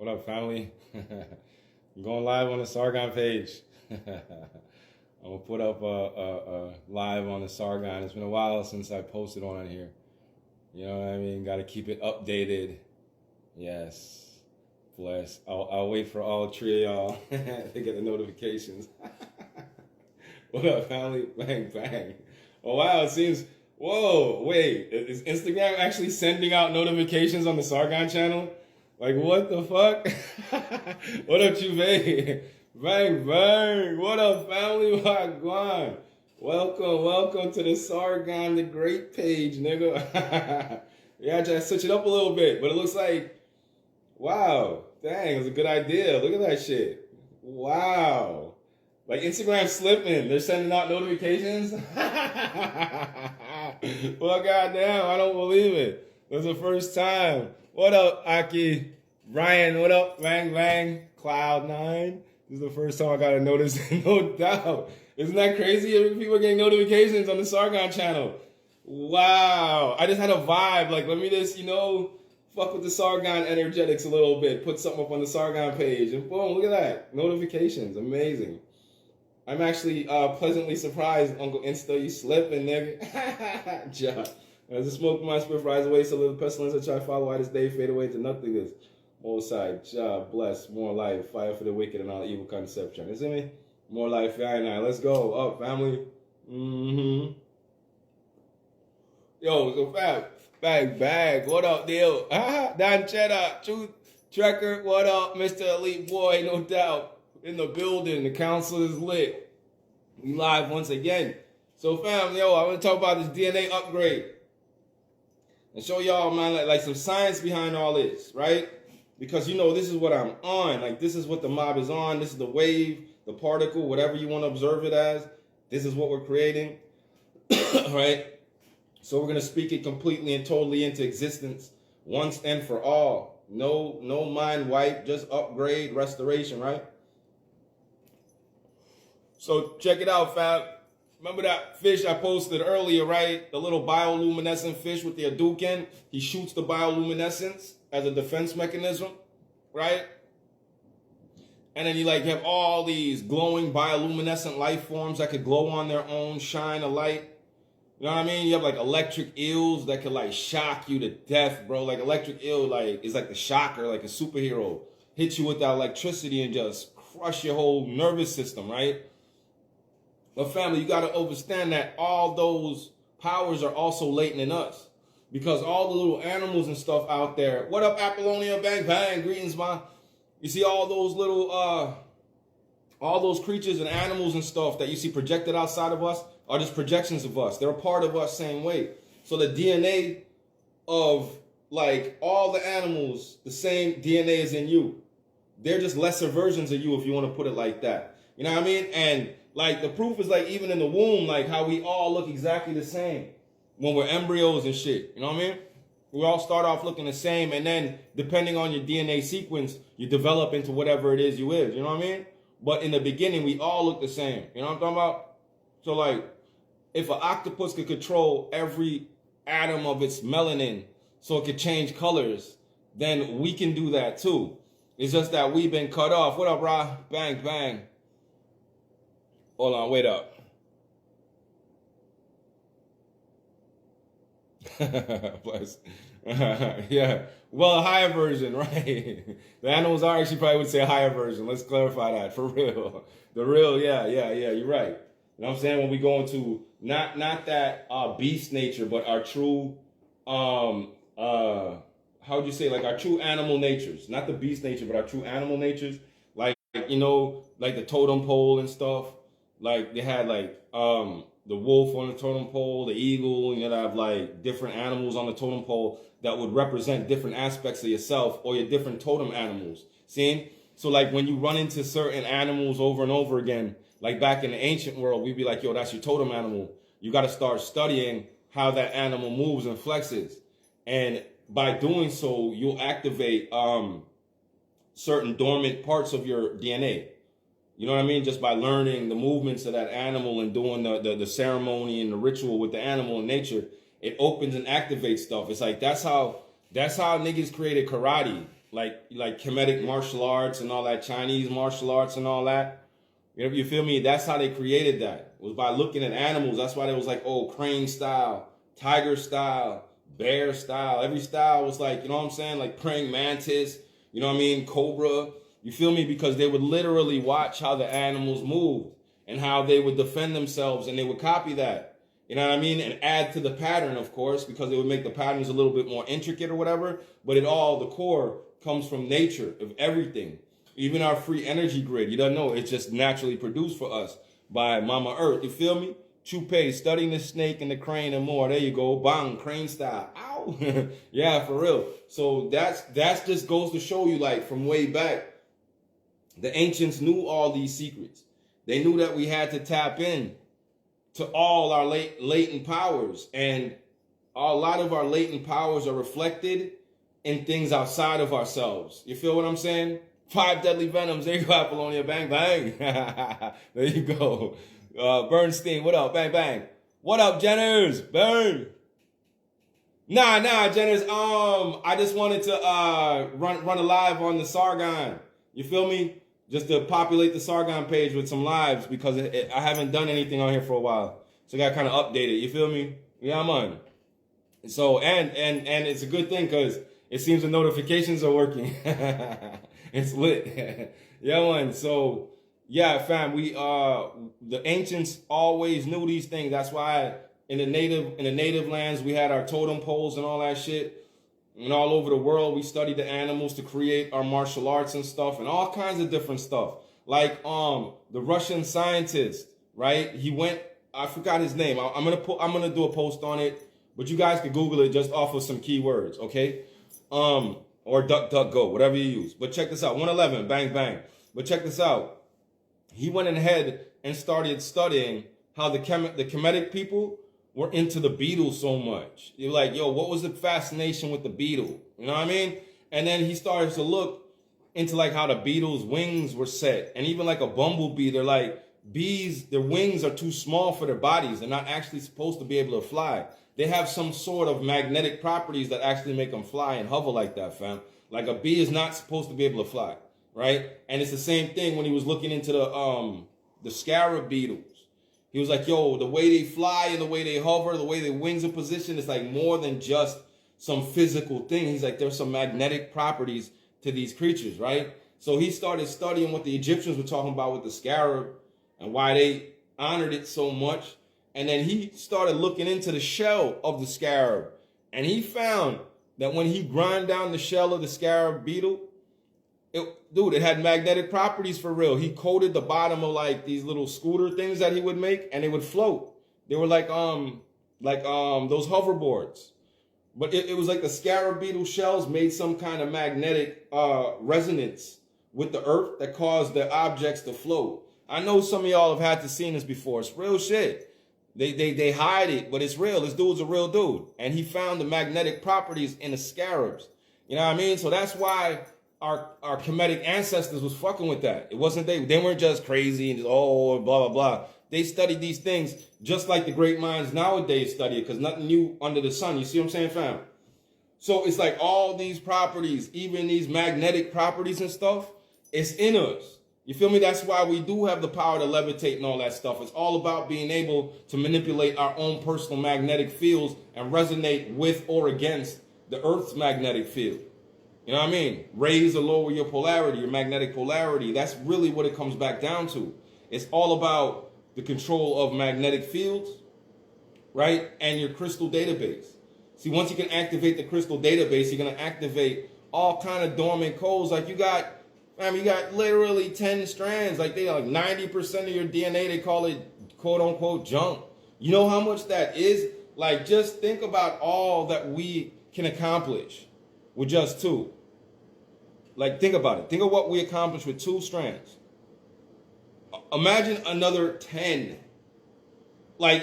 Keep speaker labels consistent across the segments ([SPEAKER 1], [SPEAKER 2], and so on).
[SPEAKER 1] What up, family? I'm going live on the Sargon page. I'm gonna put up a live on the Sargon. It's been a while since I posted on here. You know what I mean? Got to keep it updated. Yes. Bless. I'll wait for all three of y'all to get the notifications. What up, family? Bang, bang. Oh, wow. It seems... Whoa, wait. Is Instagram actually sending out notifications on the Sargon channel? Like, what the fuck? What up, Chuve? Bang, bang. What up, family? Wagwan. Welcome to the Sargon the Great page, nigga. Yeah, I tried to switch it up a little bit, but it looks like, wow, dang, it was a good idea. Look at that shit. Wow. Like, Instagram's slipping. They're sending out notifications. Well, goddamn, I don't believe it. It was the first time. What up, Aki? Ryan, what up? Bang, bang. Cloud9. This is the first time I got a notice, no doubt. Isn't that crazy? People are getting notifications on the Sargon channel. Wow. I just had a vibe. Like, let me just, fuck with the Sargon energetics a little bit. Put something up on the Sargon page. And boom, look at that. Notifications. Amazing. I'm actually pleasantly surprised, Uncle Insta. You slipping, nigga. Ja. As the smoke from my spirit rise away, so little pestilence I try to follow out this day, fade away to nothingness. Most side, Ja, bless, more life, fire for the wicked and all evil conception. You see me? More life, yeah, and I. Let's go. Up, family. Yo, so fast. Bag. What up, deal? Don Cheddar, Truth Trekker. What up, Mr. Elite Boy? No doubt. In the building, the council is lit. We live once again. So, fam, I want to talk about this DNA upgrade and show y'all, man, like some science behind all this, right? Because this is what I'm on. Like, this is what the mob is on. This is the wave, the particle, whatever you want to observe it as. This is what we're creating, right? So we're gonna speak it completely and totally into existence once and for all. No mind wipe, just upgrade, restoration, right? So check it out, fam. Remember that fish I posted earlier, right? The little bioluminescent fish with the Hadouken. He shoots the bioluminescence as a defense mechanism, right? And then you have all these glowing bioluminescent life forms that could glow on their own, shine a light. You know what I mean? You have electric eels that could shock you to death, bro. Like electric eel is like the shocker, like a superhero. Hit you with that electricity and just crush your whole nervous system, right? But family, you got to understand that all those powers are also latent in us. Because all the little animals and stuff out there. What up, Apollonia? Bang, bang. Greetings, man. You see all those little, all those creatures and animals and stuff that you see projected outside of us are just projections of us. They're a part of us same way. So the DNA of, all the animals, the same DNA is in you. They're just lesser versions of you, if you want to put it like that. You know what I mean? And, the proof is, even in the womb, how we all look exactly the same when we're embryos and shit. You know what I mean? We all start off looking the same, and then, depending on your DNA sequence, you develop into whatever it is you is. You know what I mean? But in the beginning, we all look the same. You know what I'm talking about? So, if an octopus could control every atom of its melanin so it could change colors, then we can do that too. It's just that we've been cut off. What up, Ra? Bang, bang. Hold on, wait up. Bless. Yeah. Well, a higher version, right? The animals are actually probably would say a higher version. Let's clarify that for real. The real, yeah, you're right. You know what I'm saying? When we go into not that beast nature, but our true how would you say, our true animal natures. Not the beast nature, but our true animal natures. Like the totem pole and stuff. They had the wolf on the totem pole, the eagle, and you'd have different animals on the totem pole that would represent different aspects of yourself or your different totem animals. See? So when you run into certain animals over and over again, back in the ancient world, we'd be like, yo, that's your totem animal. You got to start studying how that animal moves and flexes. And by doing so, you'll activate certain dormant parts of your DNA. You know what I mean? Just by learning the movements of that animal and doing the ceremony and the ritual with the animal in nature, it opens and activates stuff. It's that's how niggas created karate. like Kemetic martial arts and all that, Chinese martial arts and all that. You feel me? That's how they created that. It was by looking at animals. That's why they was like, oh, crane style, tiger style, bear style. Every style was like, you know what I'm saying? Like praying mantis, you know what I mean? Cobra. You feel me? Because they would literally watch how the animals moved and how they would defend themselves, and they would copy that. You know what I mean? And add to the pattern, of course, because they would make the patterns a little bit more intricate or whatever. But the core comes from nature of everything. Even our free energy grid, you don't know, it's just naturally produced for us by Mama Earth. You feel me? Chupe, studying the snake and the crane and more. There you go. Bang, crane style. Ow. Yeah, for real. So that's just goes to show you, like, from way back, the ancients knew all these secrets. They knew that we had to tap in to all our latent powers. And a lot of our latent powers are reflected in things outside of ourselves. You feel what I'm saying? 5 deadly venoms. There you go, Apollonia. Bang, bang. There you go. Bernstein, what up? Bang, bang. What up, Jenners? Bang. Nah, Jenners. I just wanted to run a live on the Sargon. You feel me? Just to populate the Sargon page with some lives, because I haven't done anything on here for a while. So I got to kind of update it. You feel me? Yeah, I'm on. So, and it's a good thing, because it seems the notifications are working. It's lit. Yeah, man. So, yeah, fam, the ancients always knew these things. That's why in the native lands, we had our totem poles and all that shit. And all over the world, we studied the animals to create our martial arts and stuff, and all kinds of different stuff. Like the Russian scientist, right? He went, I forgot his name. I'm gonna do a post on it, but you guys can Google it just off of some keywords, okay? Or DuckDuckGo, whatever you use. But check this out, 111, bang, bang. But check this out. He went ahead and started studying how the Kemetic people were into the beetle so much. You're like, yo, what was the fascination with the beetle? You know what I mean? And then he started to look into like how the beetle's wings were set. And even like a bumblebee, they're like, bees, their wings are too small for their bodies. They're not actually supposed to be able to fly. They have some sort of magnetic properties that actually make them fly and hover like that, fam. Like a bee is not supposed to be able to fly, right? And it's the same thing when he was looking into the scarab beetles. He was like, yo, the way they fly and the way they hover, the way their wings are positioned, it's like more than just some physical thing. He's like, there's some magnetic properties to these creatures, right? So he started studying what the Egyptians were talking about with the scarab and why they honored it so much. And then he started looking into the shell of the scarab. And he found that when he ground down the shell of the scarab beetle, it had magnetic properties for real. He coated the bottom of like these little scooter things that he would make, and they would float. They were like those hoverboards. But it was like the scarab beetle shells made some kind of magnetic resonance with the earth that caused the objects to float. I know some of y'all have had to seen this before. It's real shit. They hide it, but it's real. This dude's a real dude. And he found the magnetic properties in the scarabs. You know what I mean? So that's why our Kemetic ancestors was fucking with that. It wasn't they weren't just crazy and just blah blah blah. They studied these things just like the great minds nowadays study it, because nothing new under the sun. You see what I'm saying, fam? So it's like all these properties, even these magnetic properties and stuff, it's in us. You feel me? That's why we do have the power to levitate and all that stuff. It's all about being able to manipulate our own personal magnetic fields and resonate with or against the Earth's magnetic field. You know what I mean? Raise or lower your polarity, your magnetic polarity. That's really what it comes back down to. It's all about the control of magnetic fields, right? And your crystal database. See, once you can activate the crystal database, you're going to activate all kind of dormant codes. Like you got literally 10 strands. Like they are like 90% of your DNA, they call it quote unquote junk. You know how much that is? Like just think about all that we can accomplish with just 2. Like, think about it. Think of what we accomplished with 2 strands. Imagine another 10. Like,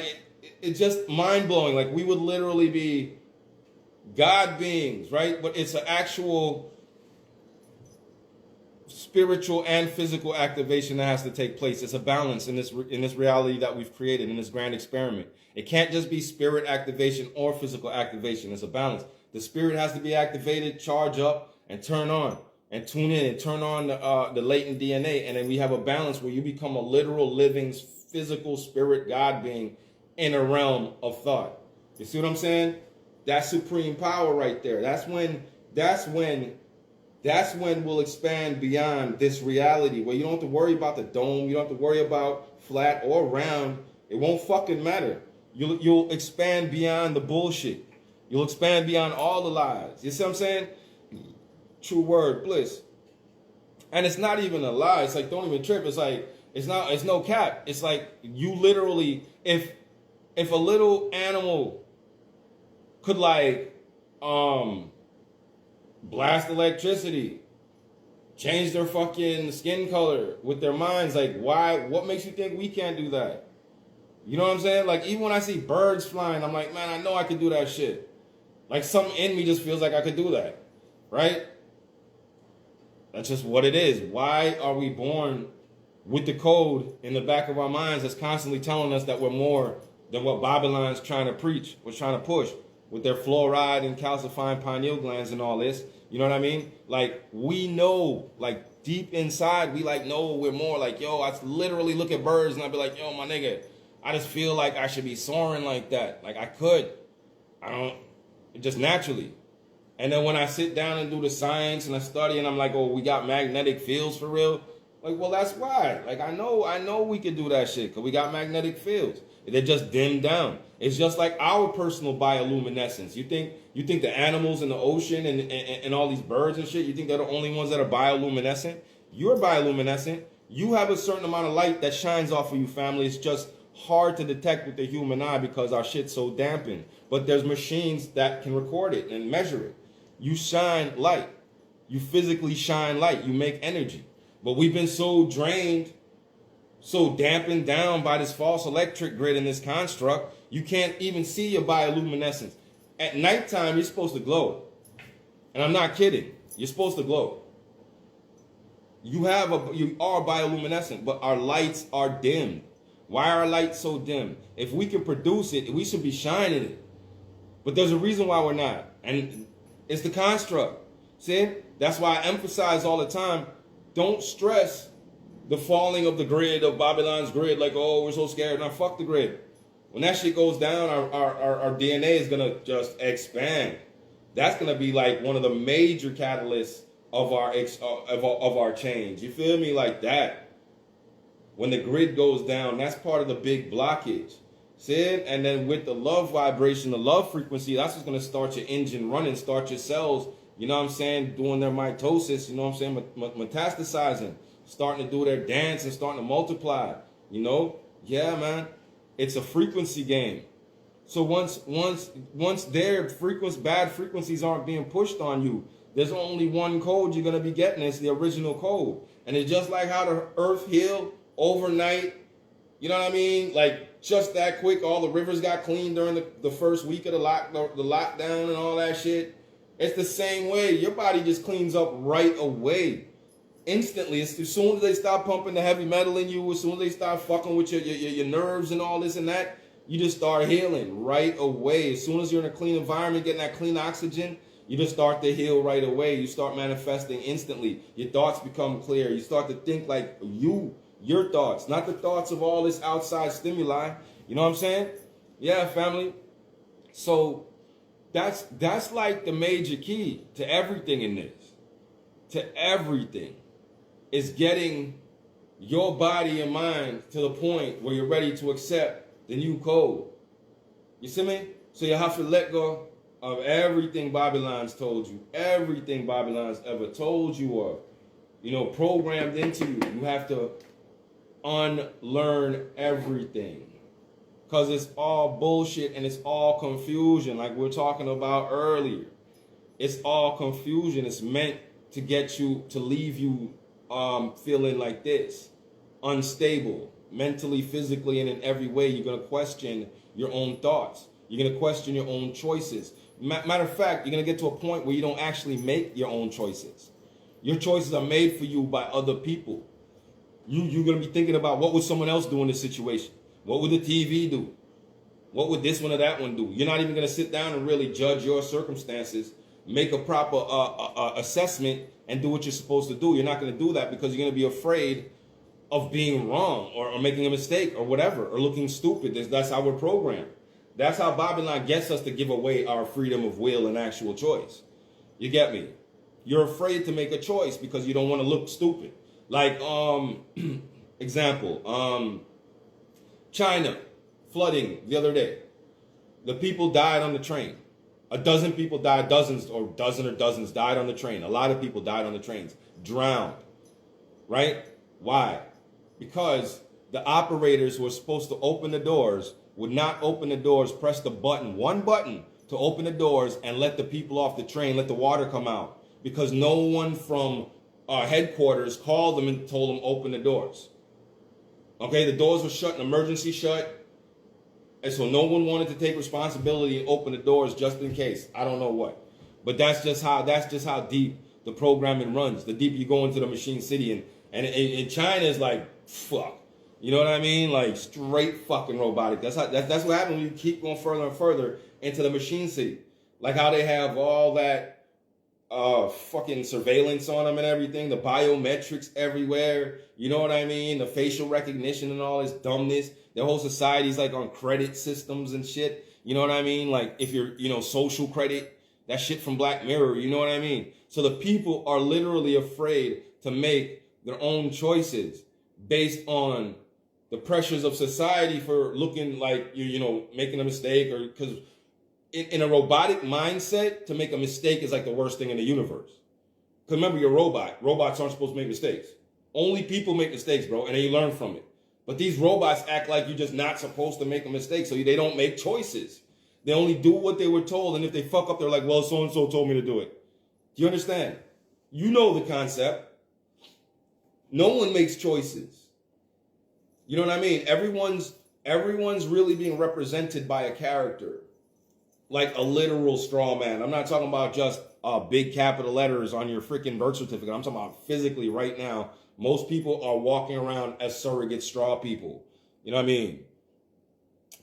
[SPEAKER 1] it's just mind-blowing. Like, we would literally be God beings, right? But it's an actual spiritual and physical activation that has to take place. It's a balance in this reality that we've created, in this grand experiment. It can't just be spirit activation or physical activation. It's a balance. The spirit has to be activated, charge up, and turn on and tune in and turn on the latent DNA. And then we have a balance where you become a literal living physical spirit God being in a realm of thought. You see what I'm saying? That's supreme power right there. That's when we'll expand beyond this reality where you don't have to worry about the dome. You don't have to worry about flat or round. It won't fucking matter. You'll expand beyond the bullshit. You'll expand beyond all the lies. You see what I'm saying? True word, bliss. And it's not even a lie. It's like, don't even trip. It's like, it's no cap. It's like you literally, if a little animal could like blast electricity, change their fucking skin color with their minds, like what makes you think we can't do that? You know what I'm saying? Like even when I see birds flying, I'm like, man, I know I could do that shit. Like something in me just feels like I could do that. Right? That's just what it is. Why are we born with the code in the back of our minds that's constantly telling us that we're more than what Babylon's trying to preach, was trying to push with their fluoride and calcifying pineal glands and all this? You know what I mean? Like we know, like deep inside, we like know we're more. Like, yo, I literally look at birds and I'd be like, yo, my nigga, I just feel like I should be soaring like that. Like I could. I don't, just naturally. And then when I sit down and do the science and I study and I'm like, oh, we got magnetic fields for real. Like, well, that's why. Like, I know we can do that shit because we got magnetic fields. They're just dimmed down. It's just like our personal bioluminescence. You think the animals in the ocean and all these birds and shit, you think they're the only ones that are bioluminescent? You're bioluminescent. You have a certain amount of light that shines off of you, family. It's just hard to detect with the human eye because our shit's so dampened. But there's machines that can record it and measure it. You shine light. You physically shine light. You make energy. But we've been so drained, so dampened down by this false electric grid and this construct, you can't even see your bioluminescence. At nighttime, you're supposed to glow. And I'm not kidding. You're supposed to glow. You are bioluminescent, but our lights are dimmed. Why are our lights so dim? If we can produce it, we should be shining it. But there's a reason why we're not. And it's the construct. See? That's why I emphasize all the time, don't stress the falling of the grid, of Babylon's grid, like, oh, we're so scared. Now, fuck the grid. When that shit goes down, our DNA is going to just expand. That's going to be like one of the major catalysts of our change. You feel me? Like that. When the grid goes down, that's part of the big blockage. See? And then with the love vibration, the love frequency, that's what's going to start your engine running, start your cells, you know what I'm saying, doing their mitosis, you know what I'm saying, metastasizing, starting to do their dance and starting to multiply, you know? Yeah, man. It's a frequency game. So once their bad frequencies aren't being pushed on you, there's only one code you're going to be getting. It's the original code. And it's just like how the earth healed overnight, you know what I mean? Like, just that quick, all the rivers got cleaned during the first week of the lockdown and all that shit. It's the same way. Your body just cleans up right away. Instantly. As soon as they stop pumping the heavy metal in you, as soon as they start fucking with your nerves and all this and that, you just start healing right away. As soon as you're in a clean environment, getting that clean oxygen, you just start to heal right away. You start manifesting instantly. Your thoughts become clear. You start to think like your thoughts, not the thoughts of all this outside stimuli. You know what I'm saying? Yeah, family. So that's like the major key to everything in this. To everything. Is getting your body and mind to the point where you're ready to accept the new code. You see me? So you have to let go of everything Babylon's told you, everything Babylon's ever told you of, you know, programmed into you. You have to unlearn everything. Because it's all bullshit and it's all confusion, like we were talking about earlier. It's all confusion. It's meant to get you, to leave you feeling like this, unstable, mentally, physically, and in every way. You're going to question your own thoughts. You're going to question your own choices. Matter of fact, you're going to get to a point where you don't actually make your own choices. Your choices are made for you by other people. You're going to be thinking about what would someone else do in this situation? What would the TV do? What would this one or that one do? You're not even going to sit down and really judge your circumstances make a proper assessment and do what you're supposed to do. You're not going to do that because you're going to be afraid of being wrong or making a mistake or whatever, or looking stupid. That's how we're programmed. That's how Babylon gets us to give away our freedom of will and actual choice. You get me? You're afraid to make a choice because you don't want to look stupid. Like, example, China, flooding the other day. The people died on the train. A dozen people died, dozens died on the train. A lot of people died on the trains, drowned, right? Why? Because the operators who were supposed to open the doors would not open the doors, press the button, one button to open the doors and let the people off the train, let the water come out. Because no one from headquarters called them and told them open the doors. Okay, the doors were shut, an emergency shut. And so no one wanted to take responsibility and open the doors just in case. I don't know what. But that's just how deep the programming runs. The deeper you go into the machine city. And in China is like, fuck. You know what I mean? Like straight fucking robotic. That's what happens when you keep going further and further into the machine city. Like how they have all that fucking surveillance on them and everything. The biometrics everywhere. You know what I mean? The facial recognition and all this dumbness. Their whole society's like on credit systems and shit. You know what I mean? Like if you're, social credit, that shit from Black Mirror. You know what I mean? So the people are literally afraid to make their own choices based on the pressures of society for looking like you're, making a mistake, or because in a robotic mindset, to make a mistake is like the worst thing in the universe. Because remember, you're a robot. Robots aren't supposed to make mistakes. Only people make mistakes, bro, and then you learn from it. But these robots act like you're just not supposed to make a mistake, so they don't make choices. They only do what they were told, and if they fuck up, they're like, well, so-and-so told me to do it. Do you understand? You know the concept. No one makes choices. You know what I mean? Everyone's really being represented by a character. Like a literal straw man. I'm not talking about just big capital letters on your freaking birth certificate. I'm talking about physically right now. Most people are walking around as surrogate straw people. You know what I mean?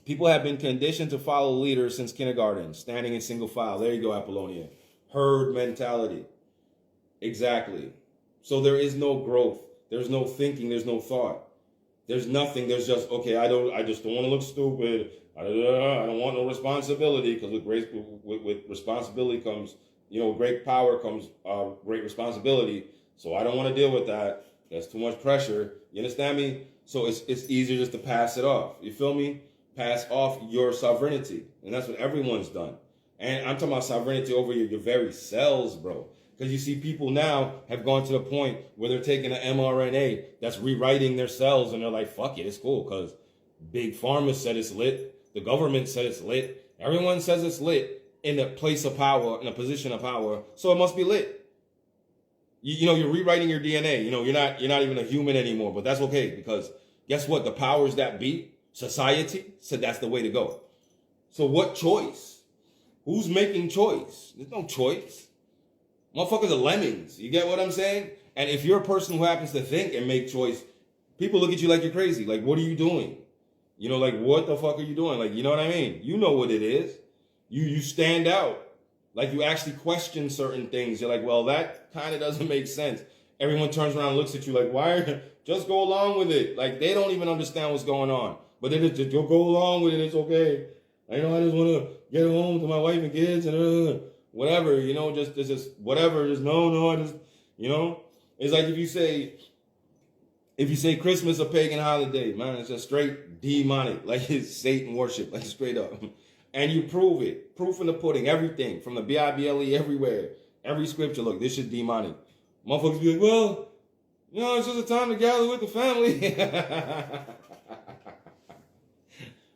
[SPEAKER 1] People have been conditioned to follow leaders since kindergarten, standing in single file. There you go, Apollonia. Herd mentality. Exactly. So there is no growth. There's no thinking. There's no thought. There's nothing. There's just, okay, I just don't want to look stupid. I don't want no responsibility, because with responsibility comes, great power comes great responsibility. So I don't want to deal with that. That's too much pressure. You understand me? So it's easier just to pass it off. You feel me? Pass off your sovereignty. And that's what everyone's done. And I'm talking about sovereignty over your very cells, bro. Because you see people now have gone to the point where they're taking an mRNA that's rewriting their cells, and they're like, fuck it, it's cool, because Big Pharma said it's lit. The government said it's lit. Everyone says it's lit in a place of power, in a position of power. So it must be lit. You're rewriting your DNA. You're not even a human anymore, but that's okay, because guess what? The powers that be, society, said that's the way to go. So what choice? Who's making choice? There's no choice. Motherfuckers are lemmings. You get what I'm saying? And if you're a person who happens to think and make choice, people look at you like you're crazy. Like, what are you doing? Like, what the fuck are you doing? Like, you know what I mean? You know what it is. You stand out. Like, you actually question certain things. You're like, well, that kind of doesn't make sense. Everyone turns around and looks at you like, why? Just go along with it. Like, they don't even understand what's going on. But they just go along with it. It's okay. I just want to get home to my wife and kids and whatever, just whatever. Just no, It's like if you say Christmas a pagan holiday, man, it's just straight demonic. Like, it's Satan worship, like straight up. And you prove it. Proof in the pudding. Everything. From the Bible everywhere. Every scripture. Look, this shit demonic. Motherfuckers be like, well, it's just a time to gather with the family.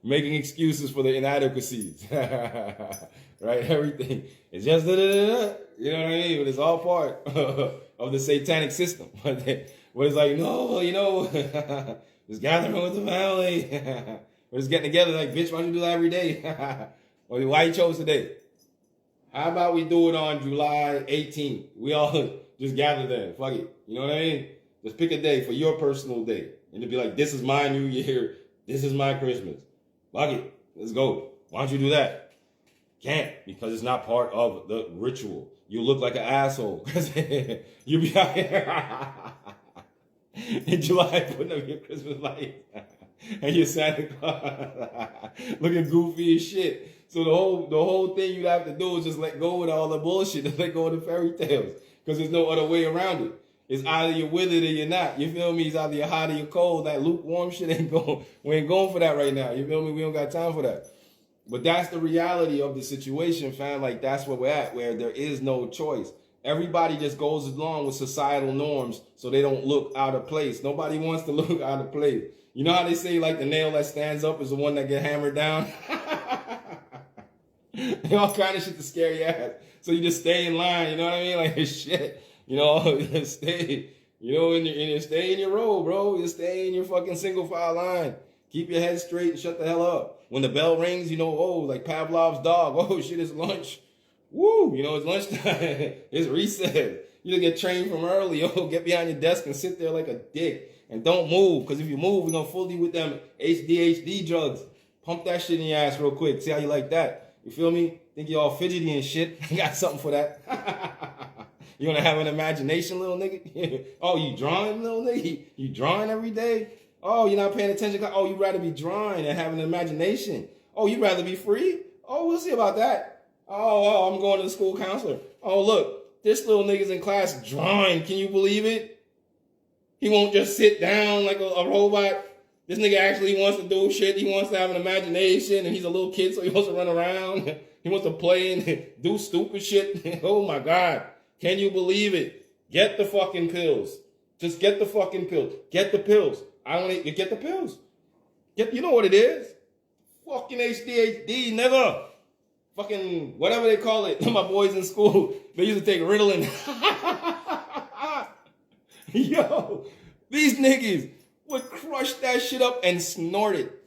[SPEAKER 1] Making excuses for the inadequacies. Right? Everything. It's just da-da-da-da. You know what I mean? But it's all part of the satanic system. But it's like, no, just gathering with the family. We're just getting together like, bitch, why don't you do that every day? Why you chose today? How about we do it on July 18th? We all just gather there. Fuck it. You know what I mean? Just pick a day for your personal day. And to be like, this is my new year. This is my Christmas. Fuck it. Let's go. Why don't you do that? Can't, because it's not part of the ritual. you look like an asshole. Because you be out here in July putting up your Christmas lights and your Santa Claus looking goofy as shit. So the whole thing you have to do is just let go of all the bullshit and let go of the fairy tales. Because there's no other way around it. It's either you're with it or you're not. You feel me? It's either you're hot or you're cold. That lukewarm shit ain't going. We ain't going for that right now. You feel me? We don't got time for that. But that's the reality of the situation, fam. Like, that's where we're at, where there is no choice. Everybody just goes along with societal norms so they don't look out of place. Nobody wants to look out of place. You know how they say, like, the nail that stands up is the one that get hammered down? All kind of shit to scare your ass. So you just stay in line, you know what I mean? Like, shit. You know, stay, you know, stay in your row, bro. You stay in your fucking single file line. Keep your head straight and shut the hell up. When the bell rings, you know, oh, like Pavlov's dog. Oh, shit, it's lunch. Woo, you know, it's lunchtime. It's recess. You just get trained from early. Oh, get behind your desk and sit there like a dick. And don't move, because if you move, we're going to fool you with them HDHD drugs. Pump that shit in your ass real quick. See how you like that? You feel me? Think you all fidgety and shit. I got something for that. You want to have an imagination, little nigga? Oh, you drawing, little nigga? You drawing every day? Oh, you're not paying attention? Oh, you'd rather be drawing and having an imagination. Oh, you'd rather be free? Oh, we'll see about that. Oh, I'm going to the school counselor. Oh, look, this little nigga's in class drawing. Can you believe it? He won't just sit down like a robot. This nigga actually wants to do shit. He wants to have an imagination, and he's a little kid, so he wants to run around. He wants to play and do stupid shit. Oh, my God. Can you believe it? Get the fucking pills. Just get the fucking pills. Get the pills. I don't need you. Get the pills. You know what it is? Fucking HDHD, nigga. Fucking whatever they call it. My boys in school, they used to take Ritalin. Yo, these niggas would crush that shit up and snort it.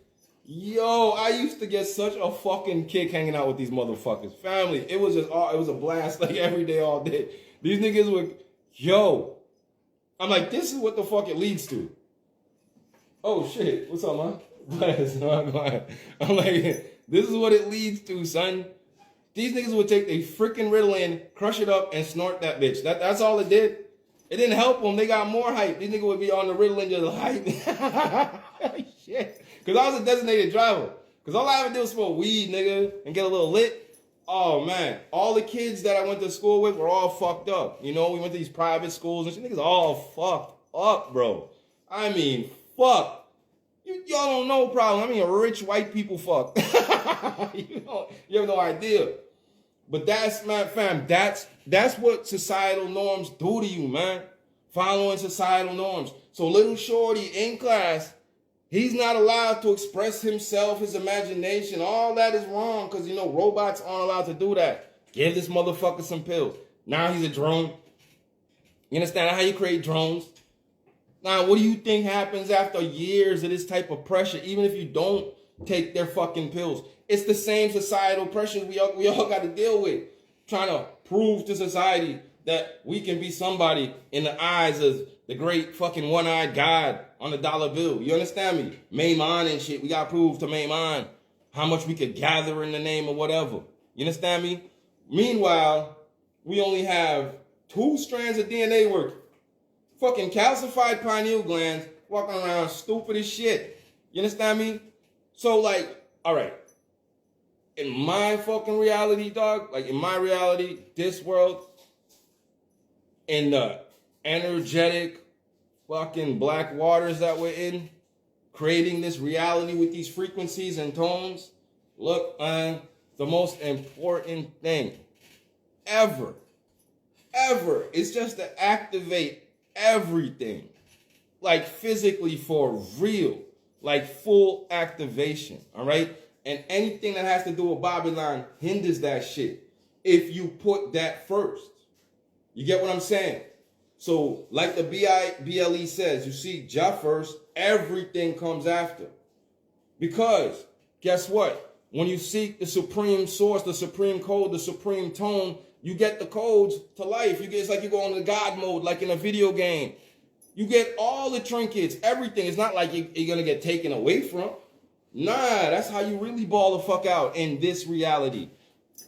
[SPEAKER 1] Yo, I used to get such a fucking kick hanging out with these motherfuckers. Family, it was just, it was a blast like every day, all day. These niggas would, yo. I'm like, this is what the fuck it leads to. Oh, shit. What's up, man? I'm like, this is what it leads to, son. These niggas would take a freaking Ritalin, crush it up, and snort that bitch. That's all it did. It didn't help them. They got more hype. These niggas would be on the Ritalin just hype. Shit. Because I was a designated driver. Because all I ever did was smoke weed, nigga, and get a little lit. Oh, man. All the kids that I went to school with were all fucked up. You know, we went to these private schools, and shit. Niggas all fucked up, bro. I mean, fuck. Y'all don't know problem. I mean, rich white people fuck. You have no idea. But that's, man, fam, that's what societal norms do to you, man. Following societal norms. So little shorty in class, he's not allowed to express himself, his imagination. All that is wrong because, you know, robots aren't allowed to do that. Give this motherfucker some pills. Now he's a drone. You understand how you create drones? Now, what do you think happens after years of this type of pressure, even if you don't take their fucking pills? It's the same societal pressures we all got to deal with. Trying to prove to society that we can be somebody in the eyes of the great fucking one-eyed God on the dollar bill. You understand me? Maimon and shit. We got to prove to Maimon how much we could gather in the name of whatever. You understand me? Meanwhile, we only have 2 strands of DNA working. Fucking calcified pineal glands walking around stupid as shit. You understand me? So, like, all right. In my fucking reality, dog, like in my reality, this world, in the energetic fucking black waters that we're in, creating this reality with these frequencies and tones, look, man, the most important thing ever is just to activate everything, like physically for real, like full activation, all right? And anything that has to do with Babylon hinders that shit if you put that first. You get what I'm saying? So, like the BLE says, you see Jah first, everything comes after. Because, guess what? When you seek the supreme source, the supreme code, the supreme tone, you get the codes to life. It's like you go into God mode, like in a video game. You get all the trinkets, everything. It's not like you're going to get taken away from. Nah, that's how you really ball the fuck out in this reality.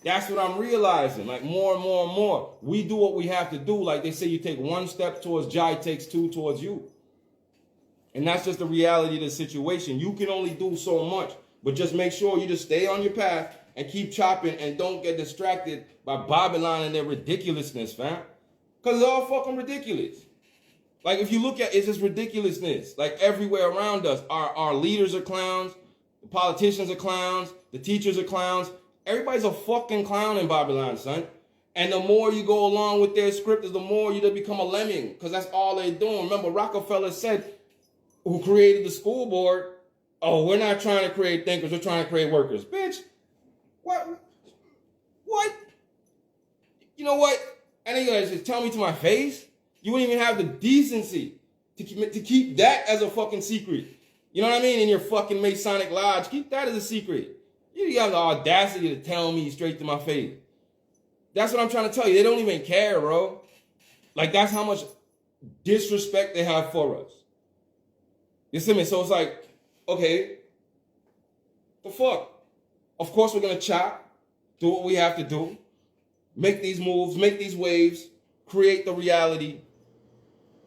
[SPEAKER 1] That's what I'm realizing. Like more and more and more. We do what we have to do. Like they say, you take one step towards Jai, takes two towards you. And that's just the reality of the situation. You can only do so much. But just make sure you just stay on your path and keep chopping and don't get distracted by Babylon and their ridiculousness, fam. Because it's all fucking ridiculous. Like if you look at it, it's just ridiculousness. Like everywhere around us, our leaders are clowns, the politicians are clowns, the teachers are clowns. Everybody's a fucking clown in Babylon, son. And the more you go along with their script, the more you become a lemming. Because that's all they're doing. Remember, Rockefeller said, who created the school board, oh, we're not trying to create thinkers, we're trying to create workers. Bitch, what? You know what? And then you guys just tell me to my face? You wouldn't even have the decency to keep that as a fucking secret. You know what I mean? In your fucking Masonic lodge, keep that as a secret. You have the audacity to tell me straight to my face. That's what I'm trying to tell you. They don't even care, bro. Like, that's how much disrespect they have for us. You see me? So it's like, okay, the fuck? Of course we're going to chop, do what we have to do, make these moves, make these waves, create the reality.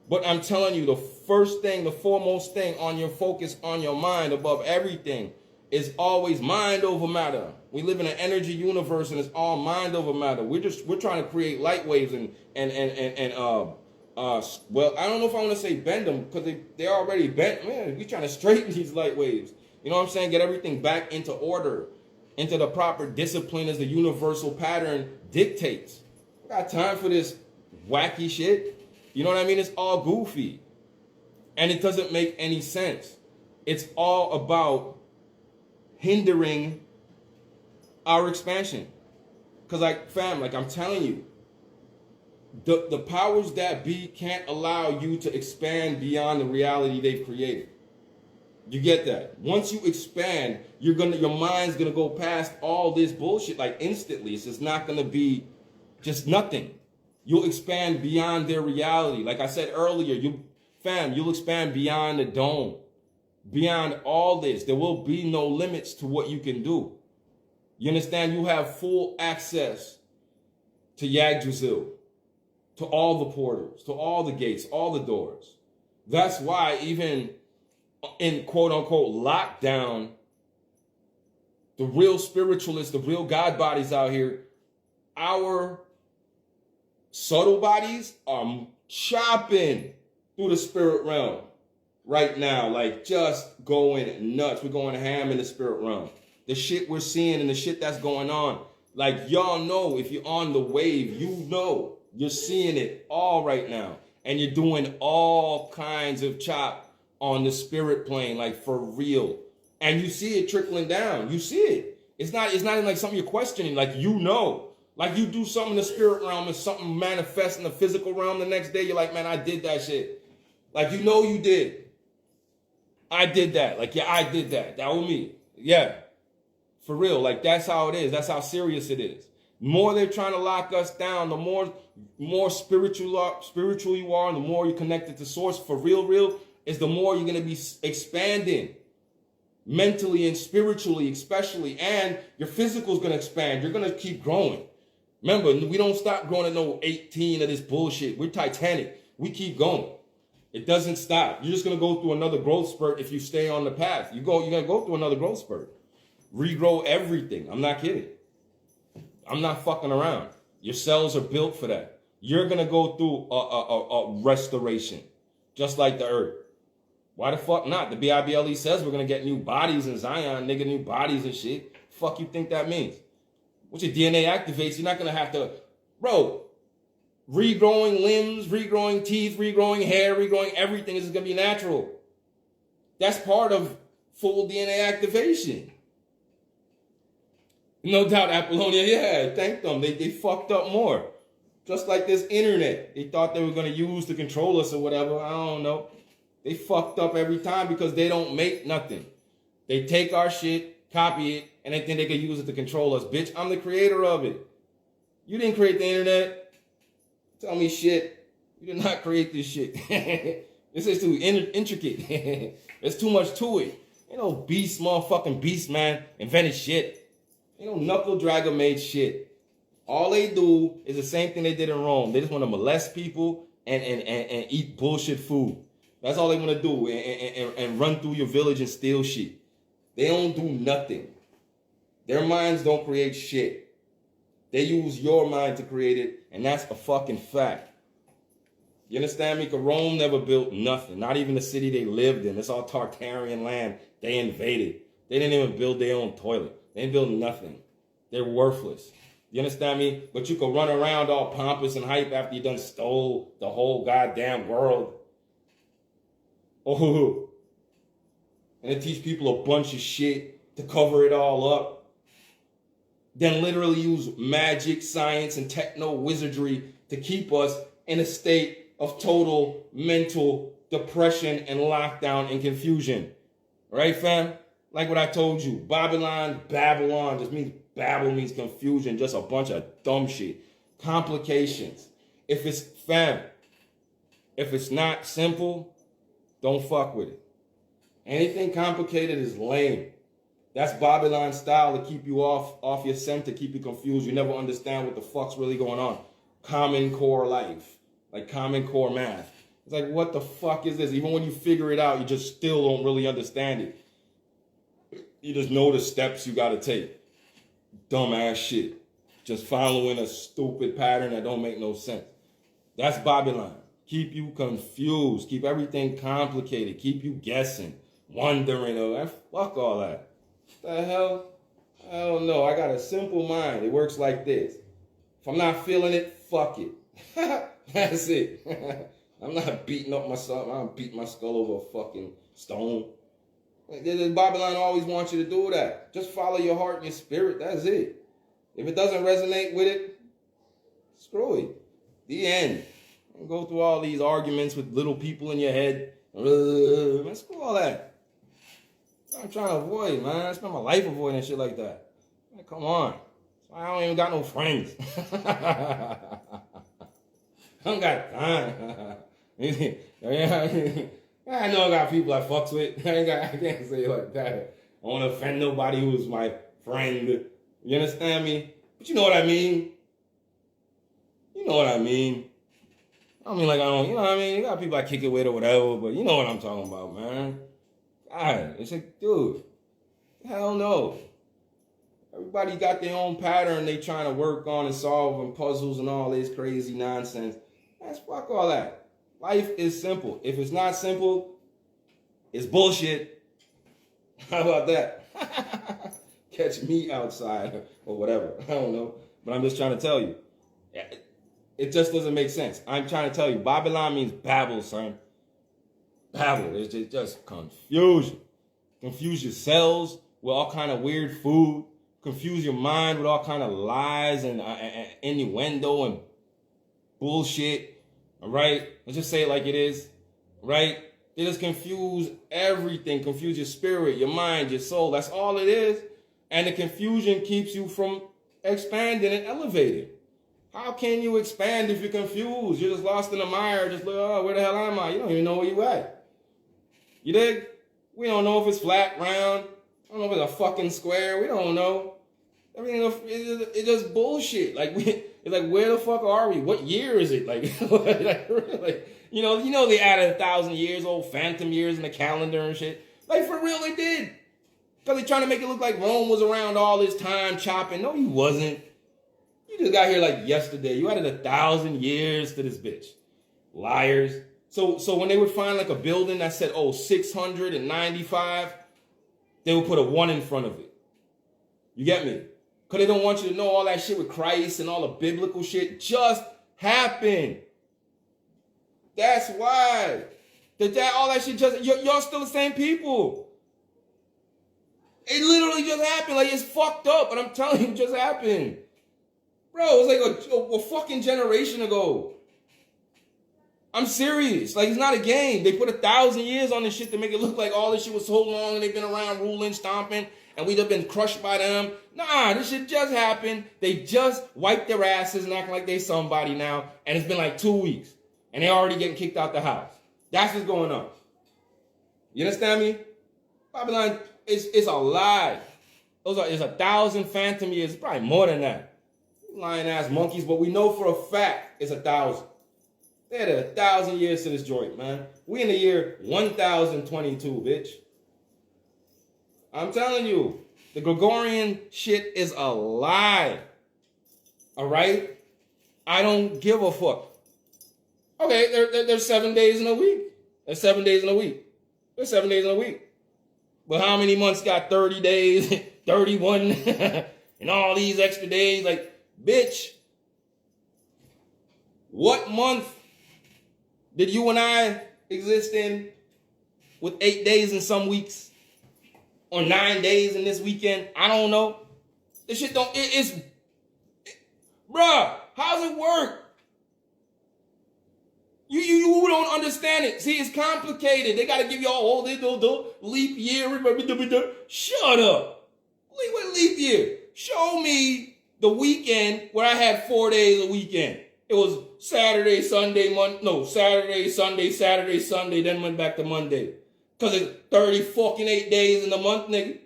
[SPEAKER 1] But I'm telling you, the first thing, the foremost thing on your focus, on your mind above everything is always mind over matter. We live in an energy universe and it's all mind over matter. We're trying to create light waves and well, I don't know if I want to say bend them because they're already bent. Man, we're trying to straighten these light waves. You know what I'm saying? Get everything back into order, into the proper discipline as the universal pattern dictates. I got time for this wacky shit. You know what I mean? It's all goofy. And it doesn't make any sense. It's all about hindering our expansion. Because like, fam, like I'm telling you, the powers that be can't allow you to expand beyond the reality they've created. You get that? Once you expand, your mind's gonna go past all this bullshit like instantly. It's just not gonna be just nothing. You'll expand beyond their reality. Like I said earlier, you'll expand beyond the dome. Beyond all this, there will be no limits to what you can do. You understand? You have full access to Yggdrasil, to all the portals, to all the gates, all the doors. That's why even in quote-unquote lockdown, the real spiritualists, the real God bodies out here, our subtle bodies are chopping through the spirit realm. Right now, like just going nuts. We're going ham in the spirit realm. The shit we're seeing and the shit that's going on. Like y'all know, if you're on the wave, you know you're seeing it all right now. And you're doing all kinds of chop on the spirit plane, like for real. And you see it trickling down. You see it. It's not even like something you're questioning. Like you know. Like you do something in the spirit realm and something manifests in the physical realm the next day. You're like, man, I did that shit. Like you know you did. I did that. Like, yeah, I did that. That was me. Yeah. For real. Like, that's how it is. That's how serious it is. The more they're trying to lock us down, the more spiritual you are, and the more you're connected to source. For real, is the more you're going to be expanding. Mentally and spiritually, especially. And your physical is going to expand. You're going to keep growing. Remember, we don't stop growing at no 18 of this bullshit. We're Titanic. We keep going. It doesn't stop. You're just going to go through another growth spurt if you stay on the path. You're going to go through another growth spurt. Regrow everything. I'm not kidding. I'm not fucking around. Your cells are built for that. You're going to go through a restoration, just like the earth. Why the fuck not? The BIBLE says we're going to get new bodies in Zion, nigga, new bodies and shit. Fuck you think that means? Once your DNA activates, you're not going to have to, bro, regrowing limbs, regrowing teeth, regrowing hair, regrowing everything is going to be natural. That's part of full DNA activation. No doubt, Apollonia, yeah, thank them. They fucked up more. Just like this internet. They thought they were going to use to control us or whatever. I don't know. They fucked up every time because they don't make nothing. They take our shit, copy it, and they think they can use it to control us. Bitch, I'm the creator of it. You didn't create the internet. Tell me shit. You did not create this shit. This is too intricate. There's too much to it. Ain't no beast, motherfucking beast, man, invented shit. Ain't no knuckle dragger made shit. All they do is the same thing they did in Rome. They just want to molest people and eat bullshit food. That's all they want to do, and run through your village and steal shit. They don't do nothing. Their minds don't create shit. They use your mind to create it, and that's a fucking fact. You understand me? Because Rome never built nothing, not even the city they lived in. It's all Tartarian land they invaded. They didn't even build their own toilet. They didn't build nothing. They're worthless. You understand me? But you can run around all pompous and hype after you done stole the whole goddamn world. Oh, and it teach people a bunch of shit to cover it all up. Then literally use magic, science, and techno-wizardry to keep us in a state of total mental depression and lockdown and confusion. Right, fam? Like what I told you, Babylon just means Babel means confusion, just a bunch of dumb shit. Complications. If it's not simple, don't fuck with it. Anything complicated is lame. That's Babylon style to keep you off your scent, to keep you confused. You never understand what the fuck's really going on. Common core life, like common core math. It's like, what the fuck is this? Even when you figure it out, you just still don't really understand it. You just know the steps you gotta take. Dumbass shit. Just following a stupid pattern that don't make no sense. That's Babylon. Keep you confused. Keep everything complicated. Keep you guessing, wondering. Fuck all that. What the hell? I don't know. I got a simple mind. It works like this. If I'm not feeling it, fuck it. That's it. I'm not beating up myself. I don't beat my skull over a fucking stone. Babylon always wants you to do that. Just follow your heart and your spirit. That's it. If it doesn't resonate with it, screw it. The end. Don't go through all these arguments with little people in your head. Man, screw all that. I'm trying to avoid, man. I spend my life avoiding shit like that. Man, come on. I don't even got no friends. I don't got time. I know I got people I fucks with. I can't say it like that. I don't want to offend nobody who's my friend. You understand me? But you know what I mean. You know what I mean. I don't mean like I don't, you know what I mean? You got people I kick it with or whatever, but you know what I'm talking about, man. God, it's like, dude, hell no. Everybody got their own pattern they trying to work on and solve and puzzles and all this crazy nonsense. That's fuck all that. Life is simple. If it's not simple, it's bullshit. How about that? Catch me outside or whatever. I don't know. But I'm just trying to tell you. It just doesn't make sense. I'm trying to tell you. Babylon means Babel, son. Babel. It's just confusion. Confuse your cells with all kind of weird food. Confuse your mind with all kind of lies and innuendo and bullshit. All right? Let's just say it like it is. Right? They just confuse everything. Confuse your spirit, your mind, your soul. That's all it is. And the confusion keeps you from expanding and elevating. How can you expand if you're confused? You're just lost in the mire. Just like, oh, where the hell am I? You don't even know where you at. You dig? We don't know if it's flat, round. I don't know if it's a fucking square. We don't know. Everything it's just bullshit. Like it's like, where the fuck are we? What year is it? Like, you know they added 1,000 years, old phantom years in the calendar and shit. Like for real, they did. Because they trying to make it look like Rome was around all this time chopping. No, he wasn't. You just got here like yesterday. You added 1,000 years to this bitch. Liars. So when they would find like a building that said, 695, they would put a 1 in front of it. You get me? Because they don't want you to know all that shit with Christ and all the biblical shit just happened. That's why. All that shit just, y'all still the same people. It literally just happened. Like, it's fucked up, but I'm telling you, it just happened. Bro, it was like a fucking generation ago. I'm serious. Like, it's not a game. They put 1,000 years on this shit to make it look like all this shit was so long and they've been around ruling, stomping, and we'd have been crushed by them. Nah, this shit just happened. They just wiped their asses and act like they somebody now, and it's been like 2 weeks, and they already getting kicked out the house. That's what's going on. You understand me? Babylon is a lie. There's 1,000 phantom years. It's probably more than that. Lying ass monkeys, but we know for a fact it's 1,000. They had 1,000 years to this joint, man. We in the year 1022, bitch. I'm telling you, the Gregorian shit is a lie. All right? I don't give a fuck. Okay, there's 7 days in a week. There's 7 days in a week. There's 7 days in a week. But how many months got 30 days, 31, and all these extra days? Like, bitch, what month did you and I exist in with 8 days in some weeks? Or 9 days in this weekend? I don't know. This shit don't, bruh, how's it work? You don't understand it. See, it's complicated. They got to give you all this leap year. Shut up. What leap year? Show me the weekend where I had 4 days a weekend. It was Saturday, Sunday, Saturday, Sunday, Saturday, Sunday, then went back to Monday. Because it's 30 fucking 8 days in the month, nigga.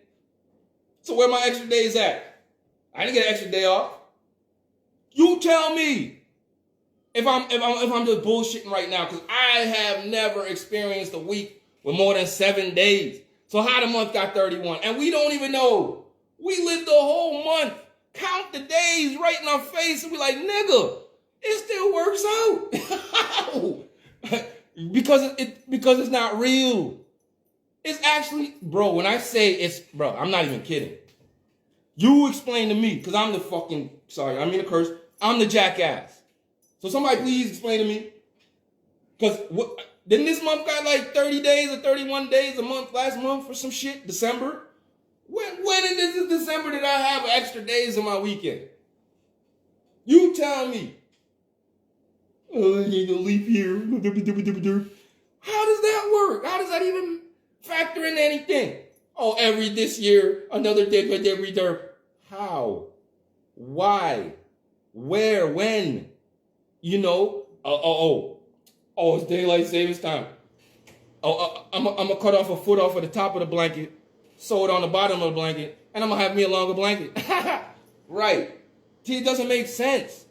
[SPEAKER 1] So where my extra days at? I didn't get an extra day off. You tell me. If I'm just bullshitting right now, because I have never experienced a week with more than 7 days. So how the month got 31? And we don't even know. We lived the whole month. Count the days right in our face and be like, nigga, it still works out. because it's not real. It's actually, bro, when I say it's, bro, I'm not even kidding. You explain to me, because I'm the fucking, sorry, I mean to curse, I'm the jackass. So somebody please explain to me. Because didn't this month got like 30 days or 31 days a month last month for some shit? December? When in this December did I have extra days in my weekend? You tell me. Oh, I need a leap year. How does that work? How does that even factor in anything? Oh, this year, another day for every derp. How? Why? Where? When? You know, it's daylight savings time. I'm gonna cut off a foot off of the top of the blanket, sew it on the bottom of the blanket, and I'm gonna have me a longer blanket. Right. See, it doesn't make sense.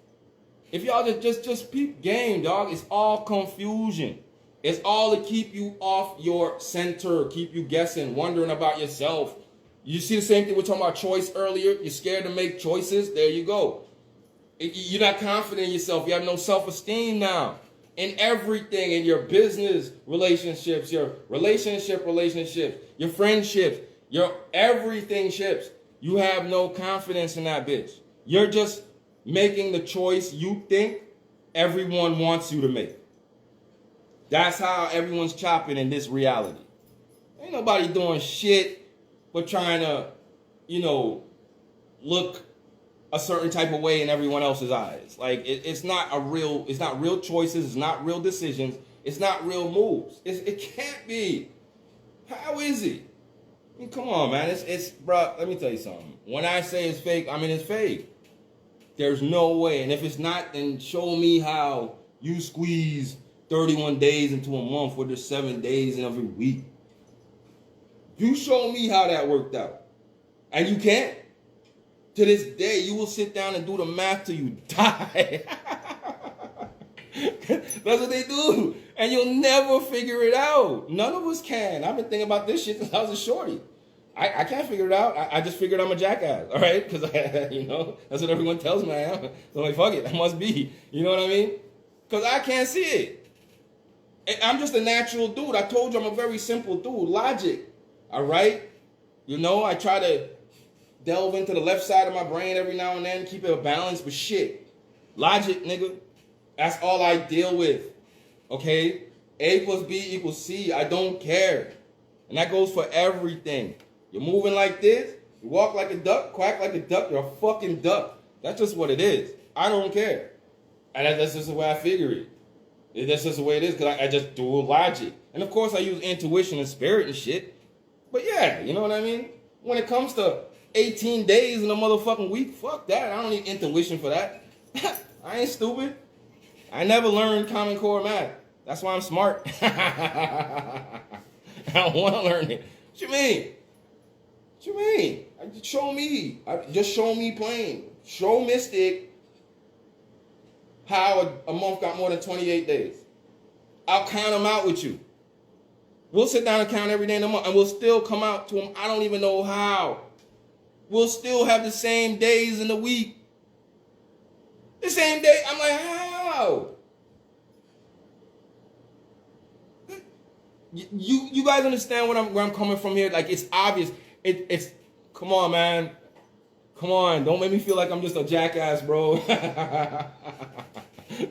[SPEAKER 1] If y'all just peep game, dog, it's all confusion. It's all to keep you off your center, keep you guessing, wondering about yourself. You see the same thing we're talking about choice earlier? You're scared to make choices? There you go. You're not confident in yourself. You have no self-esteem now. In everything, in your business relationships, your relationships, your friendships, your everything ships. You have no confidence in that bitch. You're just making the choice you think everyone wants you to make. That's how everyone's chopping in this reality. Ain't nobody doing shit but trying to, look a certain type of way in everyone else's eyes. Like it's not real choices, it's not real decisions, it's not real moves. It can't be. How is it? I mean, come on, man. It's bro, let me tell you something. When I say it's fake, I mean it's fake. There's no way. And if it's not, then show me how you squeeze 31 days into a month where there's 7 days in every week. You show me how that worked out. And you can't. To this day, you will sit down and do the math till you die. That's what they do. And you'll never figure it out. None of us can. I've been thinking about this shit since I was a shorty. I can't figure it out. I just figured I'm a jackass, all right? Because, that's what everyone tells me I am. So I'm like, fuck it, I must be. You know what I mean? Because I can't see it. I'm just a natural dude. I told you I'm a very simple dude. Logic, all right? I try to delve into the left side of my brain every now and then, keep it a balance, but shit. Logic, nigga. That's all I deal with, okay? A plus B equals C. I don't care. And that goes for everything. You're moving like this, you walk like a duck, quack like a duck, you're a fucking duck. That's just what it is. I don't care. And that's just the way I figure it. That's just the way it is, because I just do logic. And of course I use intuition and spirit and shit. But yeah, you know what I mean? When it comes to 18 days in a motherfucking week, fuck that. I don't need intuition for that. I ain't stupid. I never learned Common Core math. That's why I'm smart. I don't want to learn it. What you mean? What you mean? Show me. Just show me plain. Show Mystic how a month got more than 28 days. I'll count them out with you. We'll sit down and count every day in the month, and we'll still come out to them. I don't even know how. We'll still have the same days in the week. The same day. I'm like, how? You guys understand where I'm coming from here? Like, it's obvious. It's come on, man. Come on. Don't make me feel like I'm just a jackass, bro.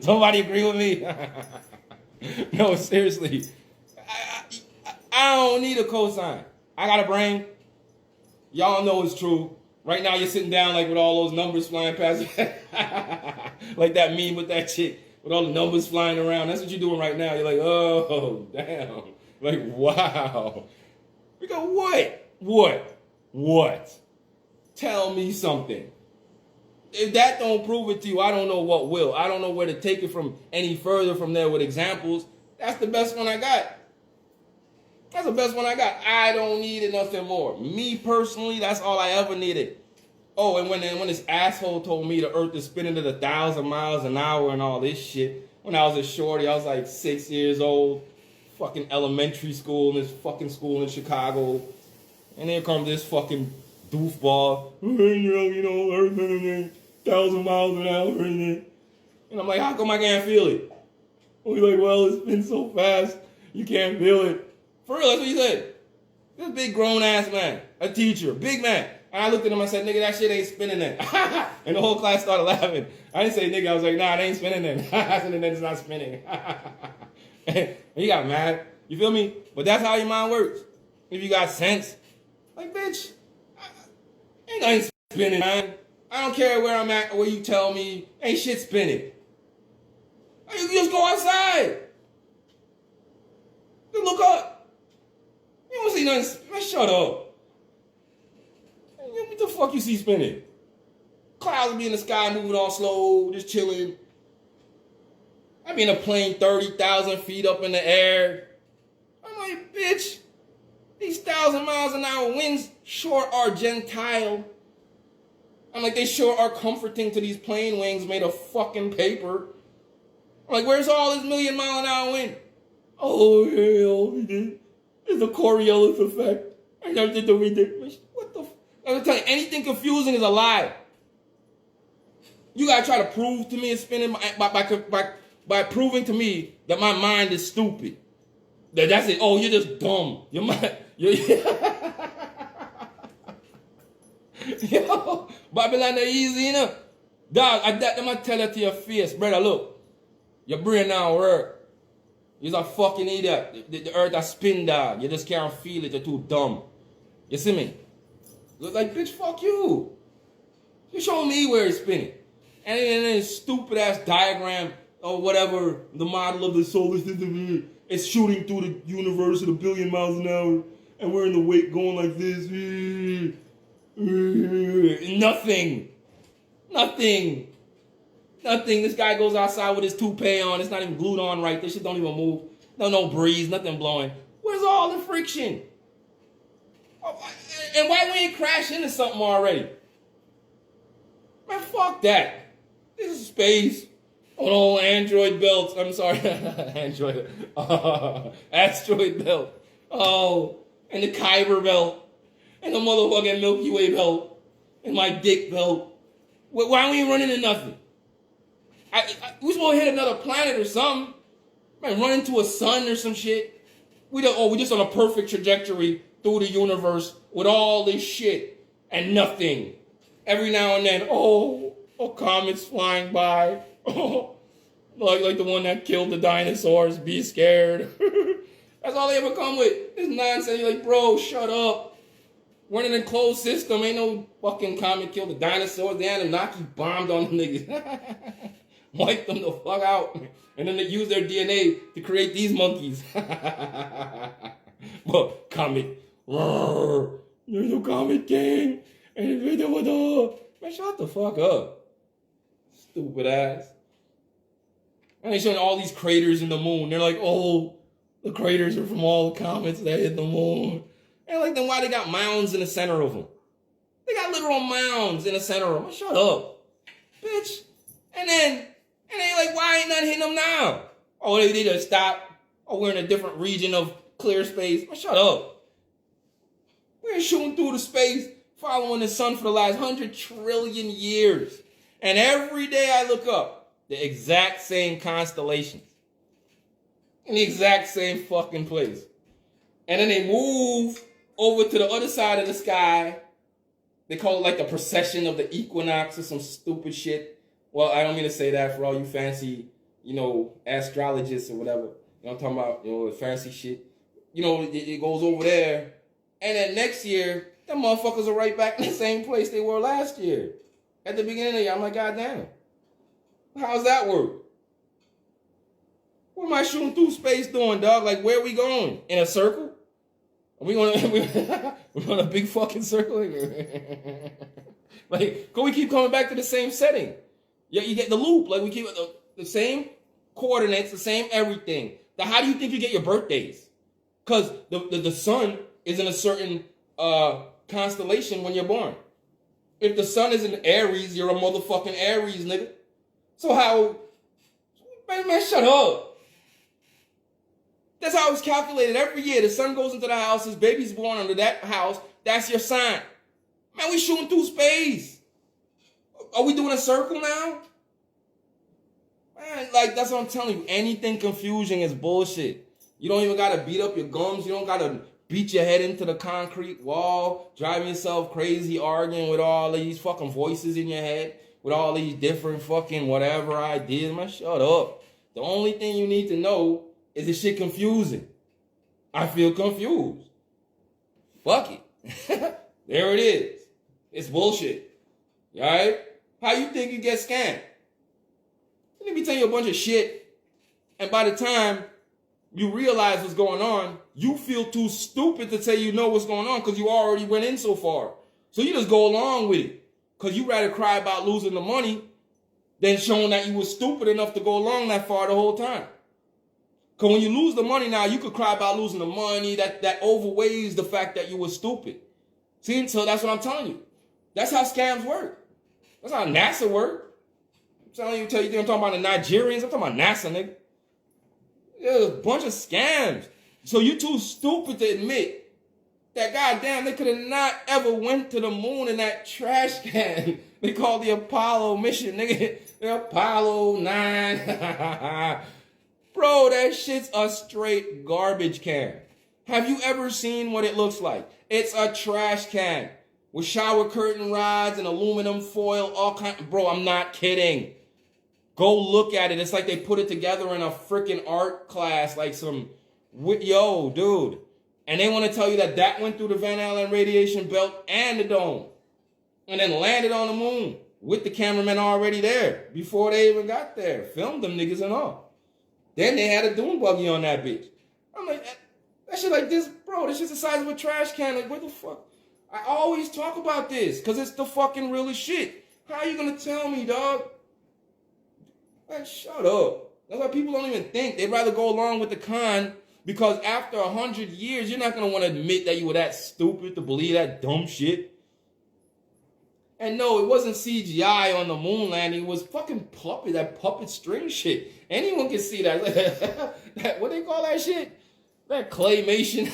[SPEAKER 1] Somebody agree with me? No, seriously. I don't need a cosign. I got a brain. Y'all know it's true. Right now you're sitting down like with all those numbers flying past. Like that meme with that chick with all the numbers flying around. That's what you're doing right now. You're like, oh, damn. Like, wow. We go, what? Tell me something. If that don't prove it to you, I don't know what will. I don't know where to take it from any further from there with examples. That's the best one I got. That's the best one I got. I don't need nothing more. Me personally, that's all I ever needed. Oh, and when this asshole told me the earth is spinning at 1,000 miles an hour and all this shit, when I was a shorty, I was like 6 years old, fucking elementary school, in this fucking school in Chicago. And here comes this fucking doofball. You know, earth spinning 1,000 miles an hour. And I'm like, how come I can't feel it? He's like, well, it's been so fast, you can't feel it. For real, that's what he said. This big grown-ass man, a teacher, big man. And I looked at him and said, nigga, that shit ain't spinning then. And the whole class started laughing. I didn't say nigga, I was like, nah, it ain't spinning then. I said, then it's not spinning. And he got mad. You feel me? But that's how your mind works. If you got sense. Like, bitch, ain't nothing spinning, man. I don't care where I'm at or where you tell me. Ain't shit spinning. You just go outside. You look up. You don't see nothing. Man, shut up. What the fuck you see spinning? Clouds be in the sky moving all slow, just chilling. I be in a plane 30,000 feet up in the air. I'm like, bitch, these 1,000 miles an hour winds sure are gentile. I'm like, they sure are comforting to these plane wings made of fucking paper. I'm like, where's all this 1,000,000 mile an hour wind? Oh, yeah, it's a Coriolis effect. I never did the ridiculous. What the I'm telling you, anything confusing is a lie. You gotta try to prove to me it's spinning by proving to me that my mind is stupid. That's it. Oh, you're just dumb. Your mind. Yo, Babylon are easy, you know. Dog, I'm gonna tell it to your face, brother. Look, your brain now work. You're a fucking idiot. The earth a spin, dog. You just can't feel it. You're too dumb. You see me? Look like, bitch, fuck you. You show me where it's spinning. And then this stupid ass diagram or whatever, the model of the solar system is shooting through the universe at 1 billion miles an hour. And we're in the wake going like this. Nothing. This guy goes outside with his toupee on. It's not even glued on right. This shit don't even move. No breeze, nothing blowing. Where's all the friction? And why we ain't crash into something already? Man, fuck that. This is space on old Android belts. I'm sorry, asteroid belt. Oh, and the Kuiper belt, and the motherfucking Milky Way belt, and my dick belt. Why we ain't running into nothing? We supposed to hit another planet or something. Man, run into a sun or some shit. We just on a perfect trajectory through the universe with all this shit and nothing. Every now and then, a comet's flying by. Like the one that killed the dinosaurs. Be scared. That's all they ever come with. This nonsense. You're like, bro, shut up. We're in an enclosed system. Ain't no fucking comet killed the dinosaurs. The Anunnaki bombed on them niggas. Wipe them the fuck out. And then they use their DNA to create these monkeys. But comet. There's no comet king. And man, shut the fuck up. Stupid ass. And they're showing all these craters in the moon. They're like, the craters are from all the comets that hit the moon. And like, then why they got mounds in the center of them? They got literal mounds in the center of them. Shut up, bitch. And then like, why ain't nothing hitting them now? Oh, they just stop. Oh, we're in a different region of clear space. Shut up. We're shooting through the space, following the sun for the last 100 trillion years. And every day I look up, the exact same constellations. In the exact same fucking place. And then they move over to the other side of the sky. They call it like the precession of the equinox or some stupid shit. Well, I don't mean to say that for all you fancy, astrologists or whatever. I'm talking about, fancy shit. It goes over there. And then next year, them motherfuckers are right back in the same place they were last year. At the beginning of the year, I'm like, goddamn. How's that work? What am I shooting through space doing, dog? Like, where are we going? In a circle? Are we we're on a big fucking circle? Like, can we keep coming back to the same setting? Yeah, you get the loop. Like, we keep the same coordinates, the same everything. Now, how do you think you get your birthdays? Because the sun is in a certain constellation when you're born. If the sun is in Aries, you're a motherfucking Aries, nigga. So how... Man, shut up. That's how it's calculated every year. The sun goes into the house, his baby's born under that house. That's your sign. Man, we shooting through space. Are we doing a circle now? Man, like, that's what I'm telling you. Anything confusing is bullshit. You don't even got to beat up your gums. You don't got to beat your head into the concrete wall, driving yourself crazy, arguing with all these fucking voices in your head, with all these different fucking whatever ideas. Man, shut up. The only thing you need to know is this shit confusing. I feel confused. Fuck it. There it is. It's bullshit. Alright? How you think you get scammed? Let me tell you a bunch of shit, and by the time you realize what's going on, you feel too stupid to say you know what's going on because you already went in so far. So you just go along with it because you rather cry about losing the money than showing that you were stupid enough to go along that far the whole time. Because when you lose the money now, you could cry about losing the money. That overweighs the fact that you were stupid. See, so that's what I'm telling you. That's how scams work. That's how NASA work. I'm telling you, I'm talking about the Nigerians. I'm talking about NASA, nigga. There's a bunch of scams. So you too stupid to admit that, goddamn, they could have not ever went to the moon in that trash can they call the Apollo mission, nigga. The Apollo 9. Bro, that shit's a straight garbage can. Have you ever seen what it looks like? It's a trash can with shower curtain rods and aluminum foil, all kind. Bro, I'm not kidding. Go look at it. It's like they put it together in a freaking art class, like some, yo, dude. And they want to tell you that went through the Van Allen radiation belt and the dome. And then landed on the moon with the cameraman already there before they even got there. Filmed them niggas and all. Then they had a dune buggy on that bitch. I'm like, that shit like this, bro, this shit's the size of a trash can. Like, what the fuck? I always talk about this because it's the fucking realest shit. How you going to tell me, dog? Man, shut up. That's why people don't even think. They'd rather go along with the con because after 100 years, you're not going to want to admit that you were that stupid to believe that dumb shit. And no, it wasn't CGI on the moon landing. It was fucking puppet, that puppet string shit. Anyone can see that. What they call that shit? That claymation.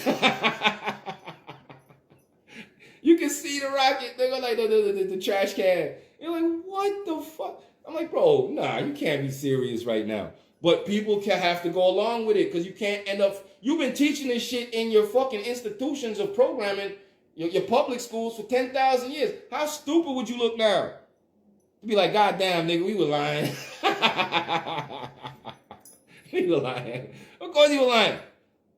[SPEAKER 1] You can see the rocket. They're like the trash can. You're like, what the fuck? I'm like, bro, nah, you can't be serious right now. But people can have to go along with it because you can't end up. You've been teaching this shit in your fucking institutions of programming, your public schools for 10,000 years. How stupid would you look now? You'd be like, God damn, nigga, we were lying. We were lying. Of course you were lying.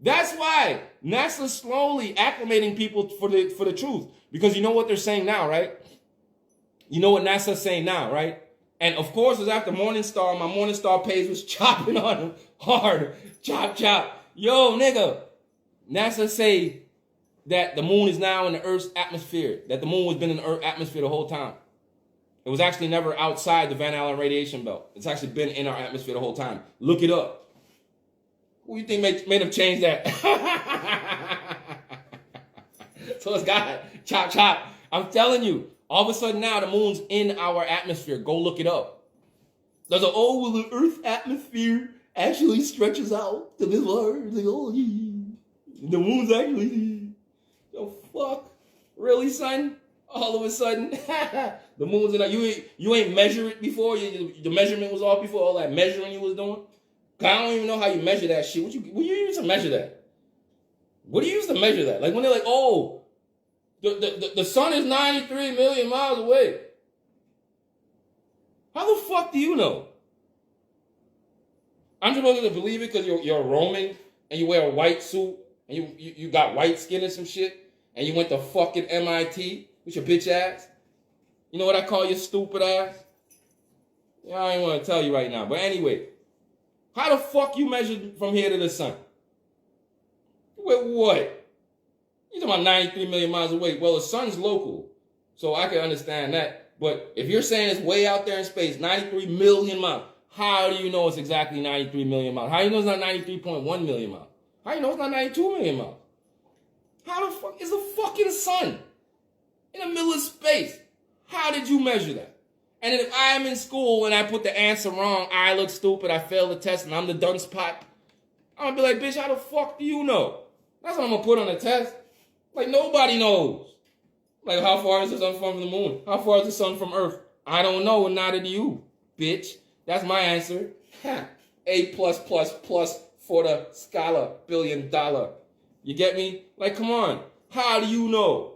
[SPEAKER 1] That's why NASA's slowly acclimating people for the truth. Because you know what they're saying now, right? You know what NASA's saying now, right? And of course, it was after Morningstar. My Morningstar page was chopping on them hard. Chop, chop. Yo, nigga. NASA say that the moon is now in the Earth's atmosphere. That the moon has been in the Earth's atmosphere the whole time. It was actually never outside the Van Allen radiation belt. It's actually been in our atmosphere the whole time. Look it up. Who do you think made them change that?
[SPEAKER 2] towards God. Chop, chop. I'm telling you, all of a sudden now the moon's in our atmosphere. Go look it up. There's a, oh, well, the Earth's atmosphere actually stretches out to this Earth. Like, oh, the moon's actually, the fuck? Really, son? All of a sudden, the moon's in a, you ain't measure it before? The measurement was off before, all that measuring you was doing? I don't even know how you measure that shit. What you use to measure that? What do you use to measure that? Like when they're like, oh, the sun is 93 million miles away. How the fuck do you know? I'm supposed to believe it because you're Roman and you wear a white suit and you got white skin and some shit and you went to fucking MIT with your bitch ass. You know what I call your stupid ass? Yeah, I ain't want to tell you right now. But anyway, how the fuck you measured from here to the sun? With what? You talking about 93 million miles away. Well, the sun's local, so I can understand that. But if you're saying it's way out there in space, 93 million miles, how do you know it's exactly 93 million miles? How do you know it's not 93.1 million miles? How do you know it's not 92 million miles? How the fuck is the fucking sun in the middle of space? How did you measure that? And then if I am in school and I put the answer wrong, I look stupid, I failed the test, and I'm the dunce pot, I'm gonna be like, bitch, how the fuck do you know? That's what I'm gonna put on the test. Like, nobody knows. Like, how far is the sun from the moon? How far is the sun from Earth? I don't know, and neither do you, bitch. That's my answer. A+++ for the scholar, $1 billion. You get me? Like, come on. How do you know?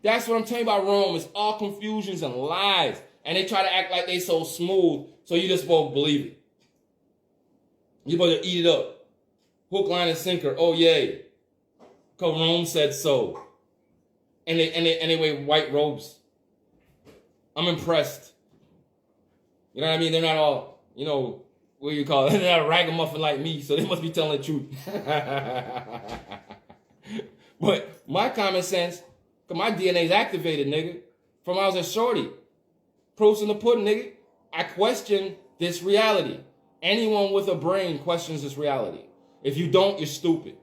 [SPEAKER 2] That's what I'm telling you about Rome. It's all confusions and lies. And they try to act like they so smooth, so you just won't believe it. You're supposed to eat it up. Hook, line, and sinker. Oh, yay. Because Rome said so. And they wear white robes. I'm impressed. You know what I mean? They're not all, you know, what do you call it? They're not a ragamuffin like me, so they must be telling the truth. But my common sense, because my DNA is activated, nigga. From when I was a shorty. Proofs in the pudding, nigga. I question this reality. Anyone with a brain questions this reality. If you don't, you're stupid.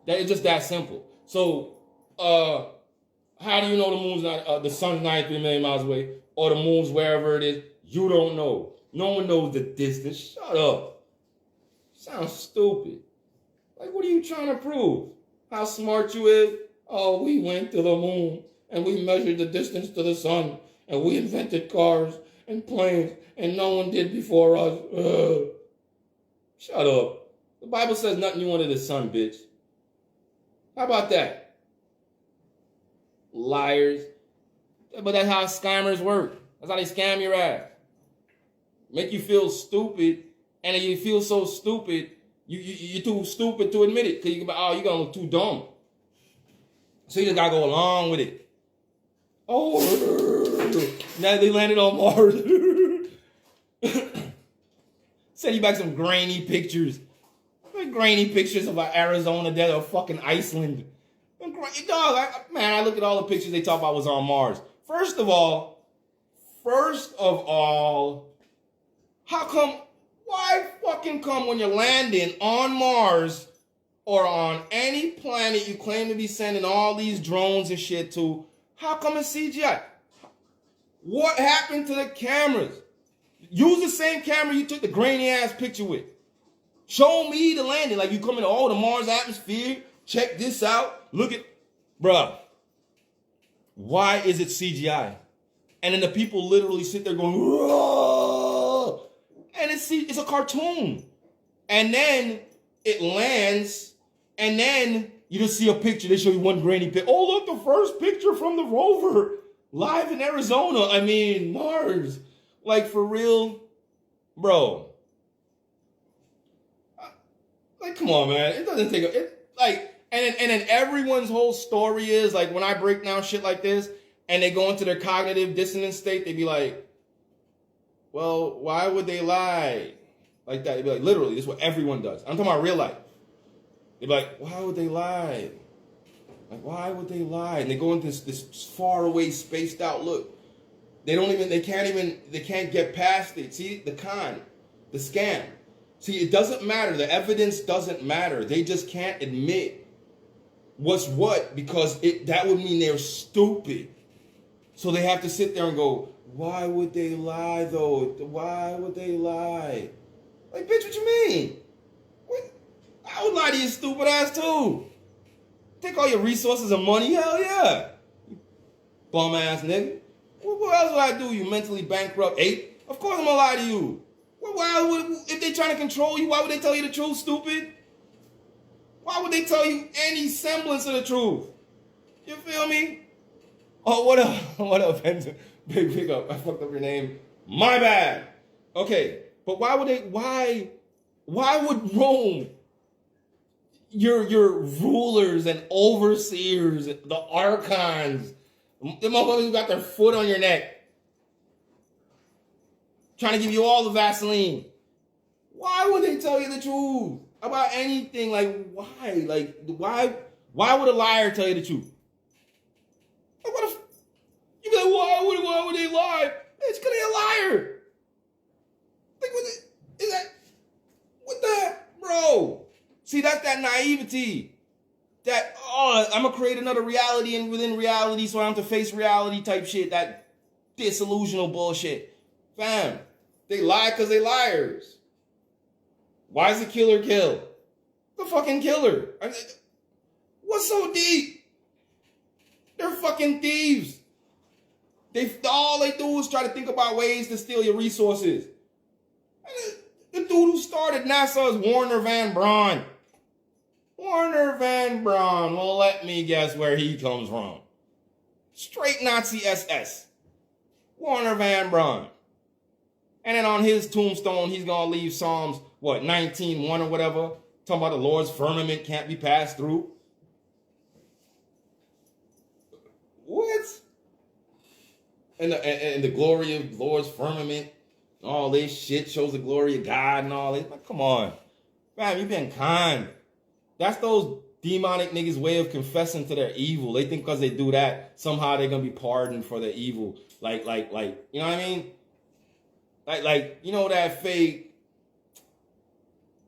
[SPEAKER 2] It's just that simple. So, how do you know the moon's not, the sun's 93 million miles away, or the moon's wherever it is? You don't know. No one knows the distance. Shut up. Sounds stupid. Like, what are you trying to prove? How smart you is? Oh, we went to the moon, and we measured the distance to the sun, and we invented cars and planes, and no one did before us. Shut up. The Bible says nothing new under the sun, bitch. How about that? Liars. But that's how scammers work. That's how they scam your ass. Make you feel stupid, and if you feel so stupid, you're too stupid to admit it, because you're gonna look too dumb. So you just gotta go along with it. Oh, now they landed on Mars. Send you back some grainy pictures. Grainy pictures of Arizona desert or fucking Iceland. Dog, I look at all the pictures they talk about was on Mars. First of all, why fucking come when you're landing on Mars or on any planet you claim to be sending all these drones and shit to, how come it's CGI? What happened to the cameras? Use the same camera you took the grainy ass picture with. Show me the landing. Like, you come in, the Mars atmosphere, check this out, look at, bruh. Why is it CGI? And then the people literally sit there going, whoa, and it's a cartoon. And then it lands, and then you just see a picture. They show you one grainy picture. Oh, look, the first picture from the rover, live in Arizona. I mean, Mars. Like, for real, bro. Like, come on, man. It doesn't take and then everyone's whole story is, like, when I break down shit like this and they go into their cognitive dissonance state, they be like, well, why would they lie? Like that. They'd be like, literally, this is what everyone does. I'm talking about real life. They'd be like, why would they lie? Like, why would they lie? And they go into this far away, spaced out look. They can't get past it. See, the scam. See, it doesn't matter. The evidence doesn't matter. They just can't admit
[SPEAKER 1] what's what, because that would mean they're stupid. So they have to sit there and go, why would they lie though? Why would they lie? Like, bitch, what you mean? What? I would lie to your stupid ass too. Take all your resources and money, hell yeah. Bum ass nigga. What else would I do? You mentally bankrupt ape? Of course I'm gonna lie to you. If they trying to control you, why would they tell you the truth, stupid? Why would they tell you any semblance of the truth? You feel me? Oh, what up? What up, Benson? Big up. I fucked up your name. My bad. Okay, but why would Rome, your rulers and overseers, the archons, the motherfuckers who got their foot on your neck, trying to give you all the Vaseline, why would they tell you the truth about anything? Like, why? Like, why would a liar tell you the truth? Like, what if you be like, why would they lie? It's because they're a liar. Like, what the, bro? See, that's that naivety. That, I'm going to create another reality and within reality so I don't have to face reality type shit. That disillusional bullshit. Fam, they lie because they liars. Why is the killer kill? The fucking killer. What's so deep? They're fucking thieves. All they do is try to think about ways to steal your resources. The dude who started NASA is Warner Van Braun. Warner Van Braun. Well, let me guess where he comes from. Straight Nazi SS. Warner Van Braun. And then on his tombstone, he's going to leave Psalms, 19:1 or whatever, talking about the Lord's firmament can't be passed through. What? And the glory of the Lord's firmament, all this shit shows the glory of God and all this. Like, come on. Fam, you been kind. That's those demonic niggas' way of confessing to their evil. They think because they do that, somehow they're going to be pardoned for their evil. Like, you know what I mean? Like, you know that fake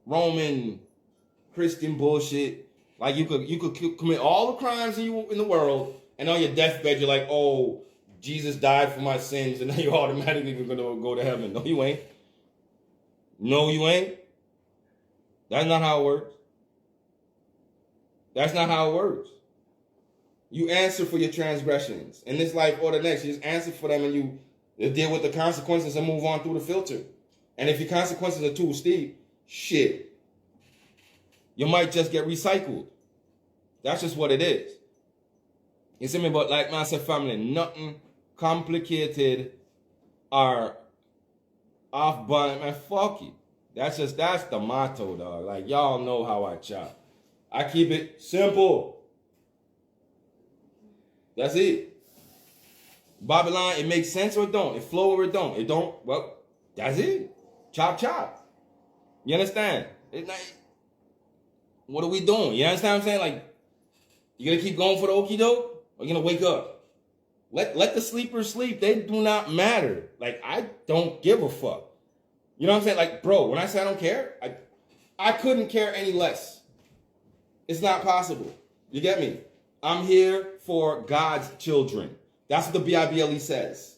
[SPEAKER 1] Roman Christian bullshit? Like, you could commit all the crimes in the world, and on your deathbed, you're like, oh, Jesus died for my sins, and then you're automatically going to go to heaven. No, you ain't. No, you ain't. That's not how it works. That's not how it works. You answer for your transgressions. In this life or the next, you just answer for them and you deal with the consequences and move on through the filter. And if your consequences are too steep, shit, you might just get recycled. That's just what it is. You see me? But like man said, family, nothing complicated or off bun, man, fuck you. That's the motto, dog. Like, y'all know how I chop. I keep it simple. That's it. Babylon, it makes sense or it don't. It flow or it don't. It don't, well, that's it. Chop, chop. You understand? It's like, what are we doing? You understand what I'm saying? Like, you gonna keep going for the okie doke? Or you gonna wake up? Let the sleepers sleep. They do not matter. Like, I don't give a fuck. You know what I'm saying? Like, bro, when I say I don't care, I couldn't care any less. It's not possible. You get me? I'm here for God's children. That's what the Bible says.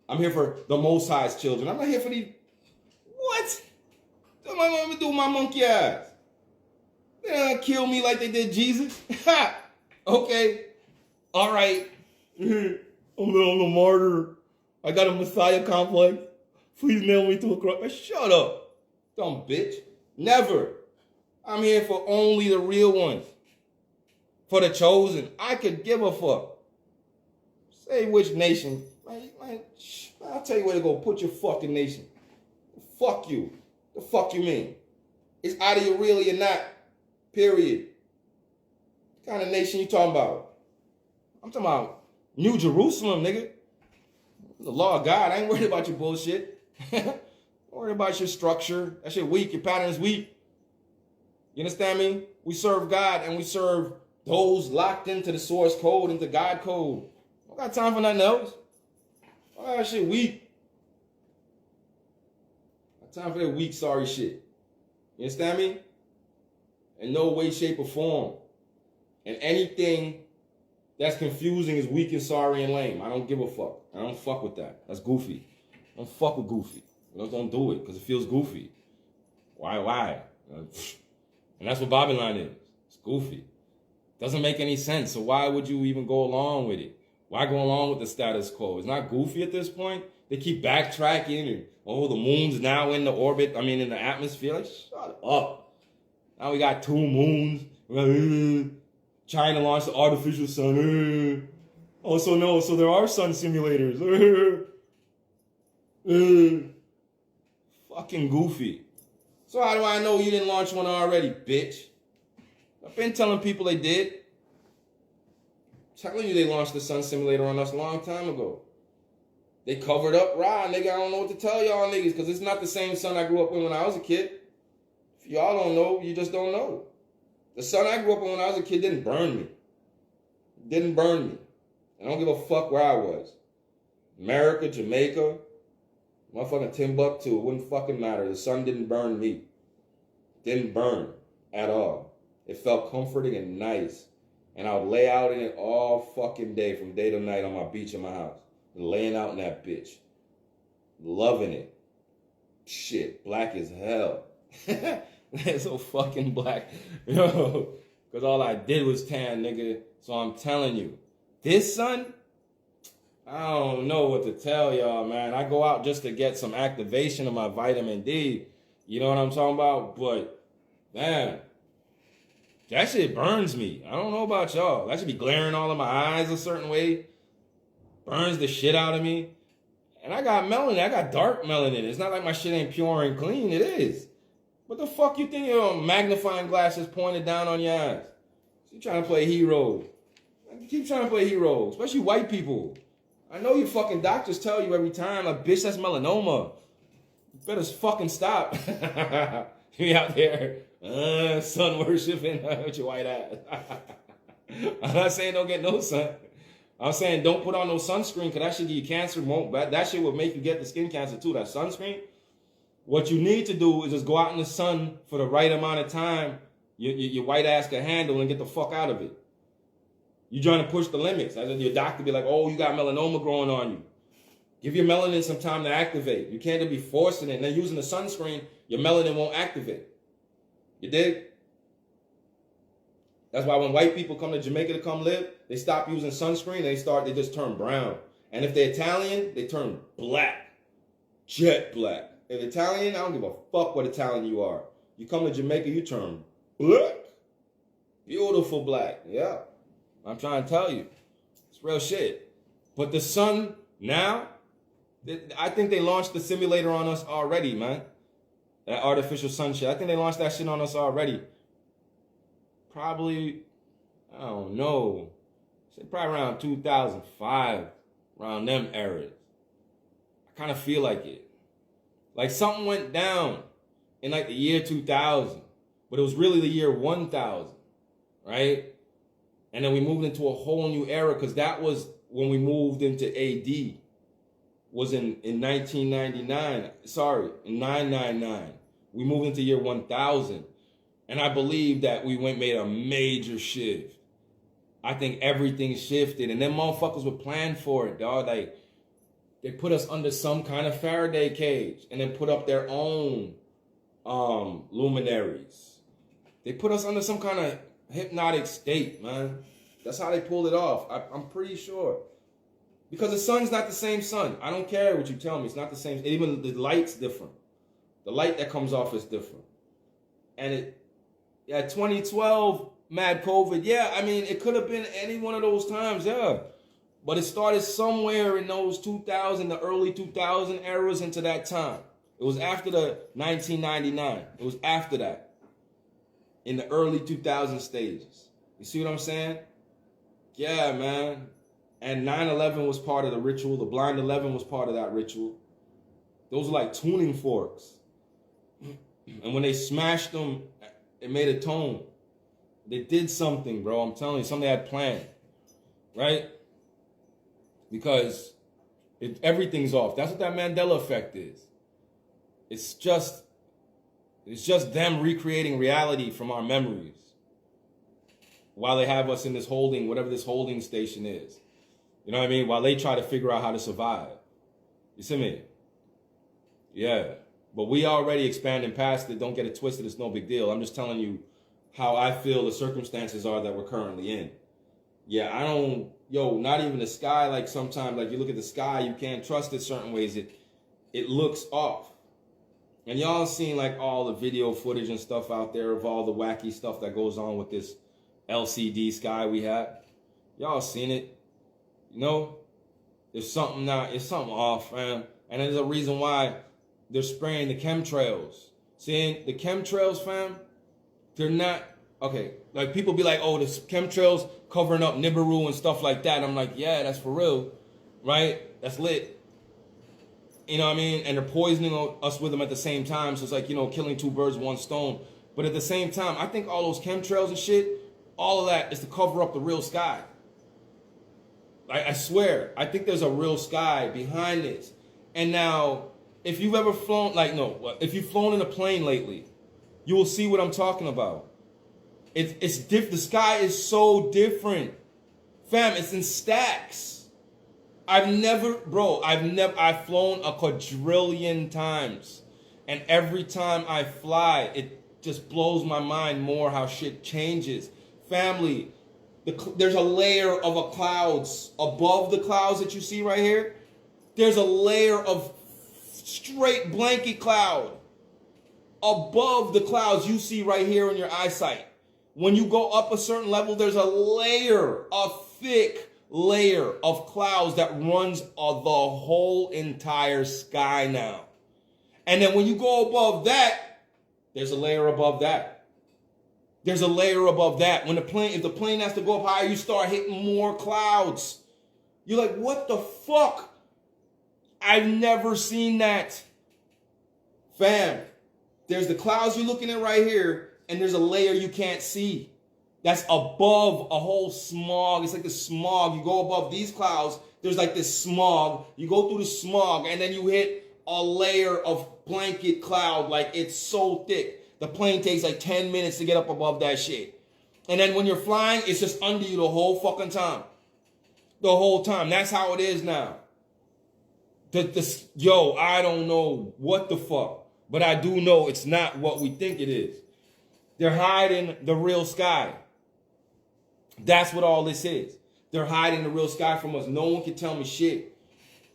[SPEAKER 1] I'm here for the Most High's children. I'm not here for these. What? What am I going to do with my monkey ass? They're going to kill me like they did Jesus? Ha! Okay. All right. I'm the martyr. I got a Messiah complex. Please nail me to a cross. Shut up. Dumb bitch. Never. I'm here for only the real ones. For the chosen. I could give a fuck. Say which nation. I'll tell you where to go. Put your fucking nation. Fuck you. The fuck you mean? It's either you're real or you're not. Period. What kind of nation you talking about? I'm talking about New Jerusalem, nigga. The law of God. I ain't worried about your bullshit. Don't worry about your structure. That shit weak. Your pattern is weak. You understand me? We serve God and we serve those locked into the source code, into God code. I don't got time for nothing else. Oh, that shit weak. I got time for that weak, sorry shit. You understand me? In no way, shape, or form.
[SPEAKER 2] And anything that's confusing is weak and sorry and lame. I don't give a fuck. I don't fuck with that. That's goofy. I don't fuck with goofy. Don't do it because it feels goofy. Why? And that's what Babylon is. It's goofy. Doesn't make any sense. So why would you even go along with it? Why go along with the status quo? It's not goofy at this point. They keep backtracking and, the moon's now in the orbit. in the atmosphere. Like, shut up. Now we got 2 moons. China launched the artificial sun. So there are sun simulators. Fucking goofy. So how do I know you didn't launch one already, bitch? I've been telling people they did. Telling you they launched the sun simulator on us a long time ago. They covered up nigga. I don't know what to tell y'all niggas because it's not the same sun I grew up in when I was a kid. If y'all don't know, you just don't know. The sun I grew up in when I was a kid didn't burn me. I don't give a fuck where I was. America, Jamaica, motherfucking Timbuktu, it wouldn't fucking matter. The sun didn't burn me. Didn't burn at all. It felt comforting and nice. And I would lay out in it all fucking day, from day to night on my beach in my house. Laying out in that bitch. Loving it. Shit, black as hell. So fucking black. Because all I did was tan, nigga. So I'm telling you, this sun, I don't know what to tell y'all, man. I go out just to get some activation of my vitamin D. You know what I'm talking about? But, man, that shit burns me. I don't know about y'all. That should be glaring all in my eyes a certain way. Burns the shit out of me. And I got melanin. I got dark melanin. It's not like my shit ain't pure and clean. It is. What the fuck you think your magnifying glasses pointed down on your ass? You trying to play hero. Keep trying to play hero. Especially white people. I know you fucking doctors tell you every time, like, bitch, that's melanoma. You better fucking stop. You out there, sun worshiping with your white ass. I'm not saying don't get no sun. I'm saying don't put on no sunscreen because that shit give you cancer. That shit will make you get the skin cancer too, that sunscreen. What you need to do is just go out in the sun for the right amount of time your white ass can handle and get the fuck out of it. You're trying to push the limits. Your doctor be like, oh, you got melanoma growing on you. Give your melanin some time to activate. You can't just be forcing it. And then using the sunscreen, your melanin won't activate. You dig? That's why when white people come to Jamaica to come live, they stop using sunscreen. They just turn brown. And if they're Italian, they turn black. Jet black. If Italian, I don't give a fuck what Italian you are. You come to Jamaica, you turn black. Beautiful black. Yeah. I'm trying to tell you. It's real shit. But the sun now, I think they launched the simulator on us already, man. That artificial sun shit. I think they launched that shit on us already. Probably, I don't know. Say probably around 2005. Around them eras. I kind of feel like it. Like something went down in like the year 2000. But it was really the year 1000. Right? And then we moved into a whole new era because that was when we moved into AD. Was in 1999. Sorry, in 999. We moved into year 1000. And I believe that we made a major shift. I think everything shifted. And them motherfuckers were planned for it, dog. Like, they put us under some kind of Faraday cage and then put up their own luminaries. They put us under some kind of hypnotic state, man. That's how they pulled it off. I'm pretty sure. Because the sun's not the same sun. I don't care what you tell me. It's not the same. Even the light's different. The light that comes off is different. And 2012, mad COVID. Yeah, I mean, it could have been any one of those times, yeah. But it started somewhere in those 2000, the early 2000 eras into that time. It was after the 1999. It was after that. In the early 2000 stages. You see what I'm saying? Yeah, man. And 9/11 was part of the ritual. The Blind 11 was part of that ritual. Those were like tuning forks. And when they smashed them, it made a tone. They did something, bro. I'm telling you, something they had planned. Right? Because everything's off. That's what that Mandela effect is. It's just them recreating reality from our memories.
[SPEAKER 1] while they have us in this holding, whatever this holding station is. You know what I mean? While they try to figure out how to survive. You see me? Yeah. But we already expanding past it. Don't get it twisted. It's no big deal. I'm just telling you how I feel the circumstances are that we're currently in. Yeah, I don't, not even the sky. Like sometimes, like you look at the sky, you can't trust it certain ways. It looks off. And y'all seen like all the video footage and stuff out there of all the wacky stuff that goes on with this LCD sky we have. Y'all seen it. You know, there's something off, man. And there's a reason why they're spraying the chemtrails. Seeing the chemtrails, fam, they're not, okay, like people be like, oh, the chemtrails covering up Nibiru and stuff like that. I'm like, yeah, that's for real, right? That's lit. You know what I mean? And they're poisoning us with them at the same time. So it's like, killing two birds with one stone. But at the same time, I think all those chemtrails and shit, all of that is to cover up the real sky. I swear, I think there's a real sky behind this. And now, if you've ever flown, if you've flown in a plane lately, you will see what I'm talking about. It's different. The sky is so different. Fam, it's in stacks. I've flown a quadrillion times. And every time I fly, it just blows my mind more how shit changes. Family, there's a layer of clouds above the clouds that you see right here. There's a layer of straight blanket cloud above the clouds you see right here in your eyesight. When you go up a certain level, there's a thick layer of clouds that runs the whole entire sky now. And then when you go above that, there's a layer above that. There's a layer above that. If the plane has to go up higher, you start hitting more clouds. You're like, what the fuck? I've never seen that. Fam, there's the clouds you're looking at right here, and there's a layer you can't see. That's above a whole smog. It's like the smog. You go above these clouds, there's like this smog. You go through the smog, and then you hit a layer of blanket cloud. Like, it's so thick. The plane takes like 10 minutes to get up above that shit. And then when you're flying, it's just under you the whole fucking time. The whole time. That's how it is now. I don't know what the fuck. But I do know it's not what we think it is. They're hiding the real sky. That's what all this is. They're hiding the real sky from us. No one can tell me shit.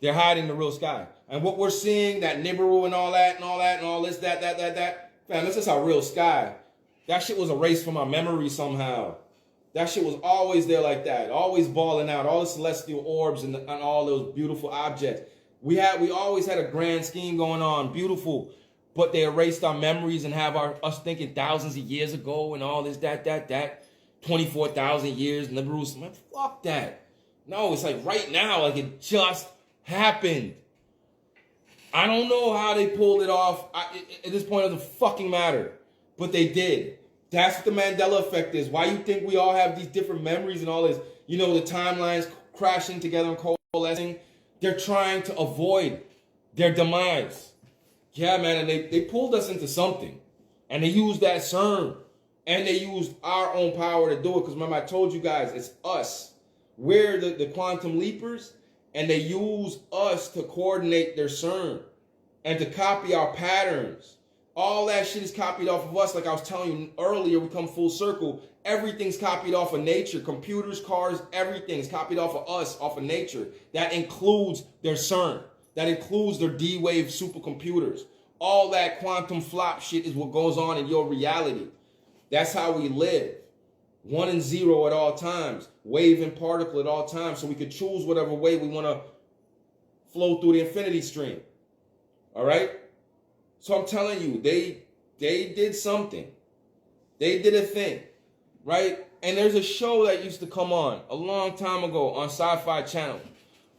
[SPEAKER 1] They're hiding the real sky. And what we're seeing, that Nibiru and all that and all this, that. Man, this is our real sky. That shit was erased from our memory somehow. That shit was always there like that. Always balling out. All the celestial orbs and all those beautiful objects. We always had a grand scheme going on. Beautiful. But they erased our memories and have us thinking thousands of years ago and all this, that. 24,000 years. Nibiru. Man, fuck that. No, it's like right now. Like it just happened. I don't know how they pulled it off. At this point, it doesn't fucking matter. But they did. That's what the Mandela effect is. Why you think we all have these different memories and all this, the timelines crashing together and coalescing? They're trying to avoid their demise. Yeah, man, and they pulled us into something. And they used that CERN. And they used our own power to do it. Because remember, I told you guys, it's us. We're the quantum leapers. And they use us to coordinate their CERN and to copy our patterns. All that shit is copied off of us. Like I was telling you earlier, we come full circle. Everything's copied off of nature. Computers, cars, everything's copied off of us, off of nature. That includes their CERN. That includes their D-Wave supercomputers. All that quantum flop shit is what goes on in your reality. That's how we live. 1 and 0 at all times. Wave and particle at all times. So we could choose whatever way we want to flow through the infinity stream. All right? So I'm telling you, they did something. They did a thing. Right? And there's a show that used to come on a long time ago on Sci-Fi Channel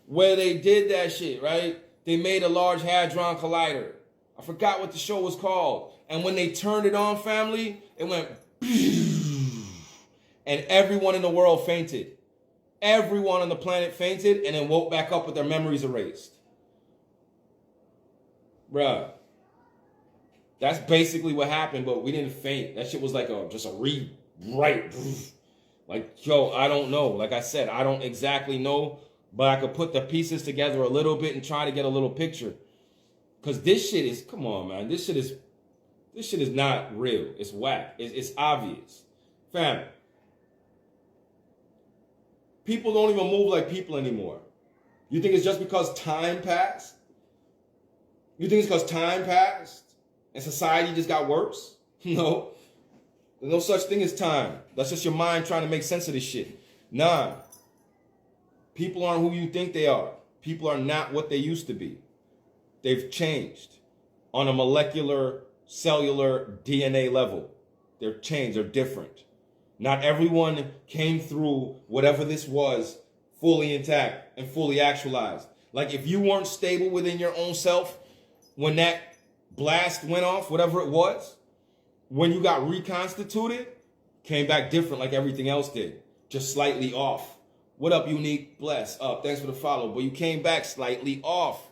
[SPEAKER 1] where they did that shit, right? They made a Large Hadron Collider. I forgot what the show was called. And when they turned it on, family, it went and everyone in the world fainted. Everyone on the planet fainted and then woke back up with their memories erased. Bruh. That's basically what happened, but we didn't faint. That shit was like just a rewrite. Like, yo, I don't know. Like I said, I don't exactly know, but I could put the pieces together a little bit and try to get a little picture. Cause this shit is, come on, man. This shit is not real. It's whack. It's obvious. Fam, people don't even move like people anymore. You think it's just because time passed? You think it's because time passed and society just got worse? No. There's no such thing as time. That's just your mind trying to make sense of this shit. Nah. People aren't who you think they are. People are not what they used to be. They've changed on a molecular, cellular, DNA level. They're changed. They're different. Not everyone came through whatever this was fully intact and fully actualized. Like if you weren't stable within your own self when that blast went off, whatever it was, when you got reconstituted, came back different like everything else did. Just slightly off. What up, Unique? Bless. Thanks for the follow. But you came back slightly off.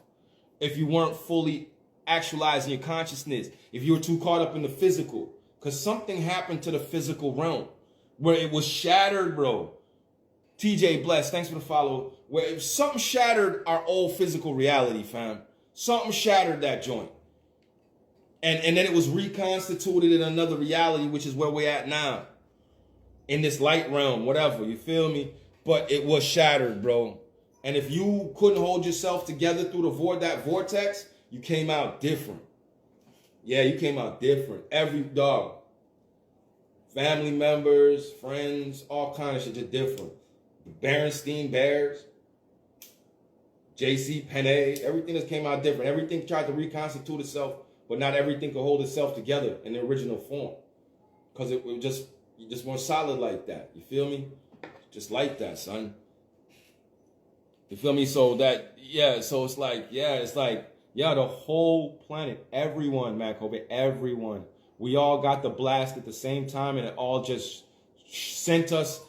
[SPEAKER 1] If you weren't fully actualizing your consciousness, if you were too caught up in the physical, because something happened to the physical realm where it was shattered, bro. TJ Bless, thanks for the follow. Where something shattered our old physical reality, fam. Something shattered that joint. And then it was reconstituted in another reality, which is where we're at now. In this light realm, whatever, you feel me? But it was shattered, bro. And if you couldn't hold yourself together through that vortex, you came out different. Yeah, you came out different. Every dog. Family members, friends, all kind of shit, just different. The Berenstein Bears, JC Penney, everything just came out different. Everything tried to reconstitute itself, but not everything could hold itself together in the original form. Because you just weren't solid like that. You feel me? Just like that, son. You feel me? So it's like, the whole planet, everyone, Mac Kobe, everyone. We all got the blast at the same time, and it all just sent us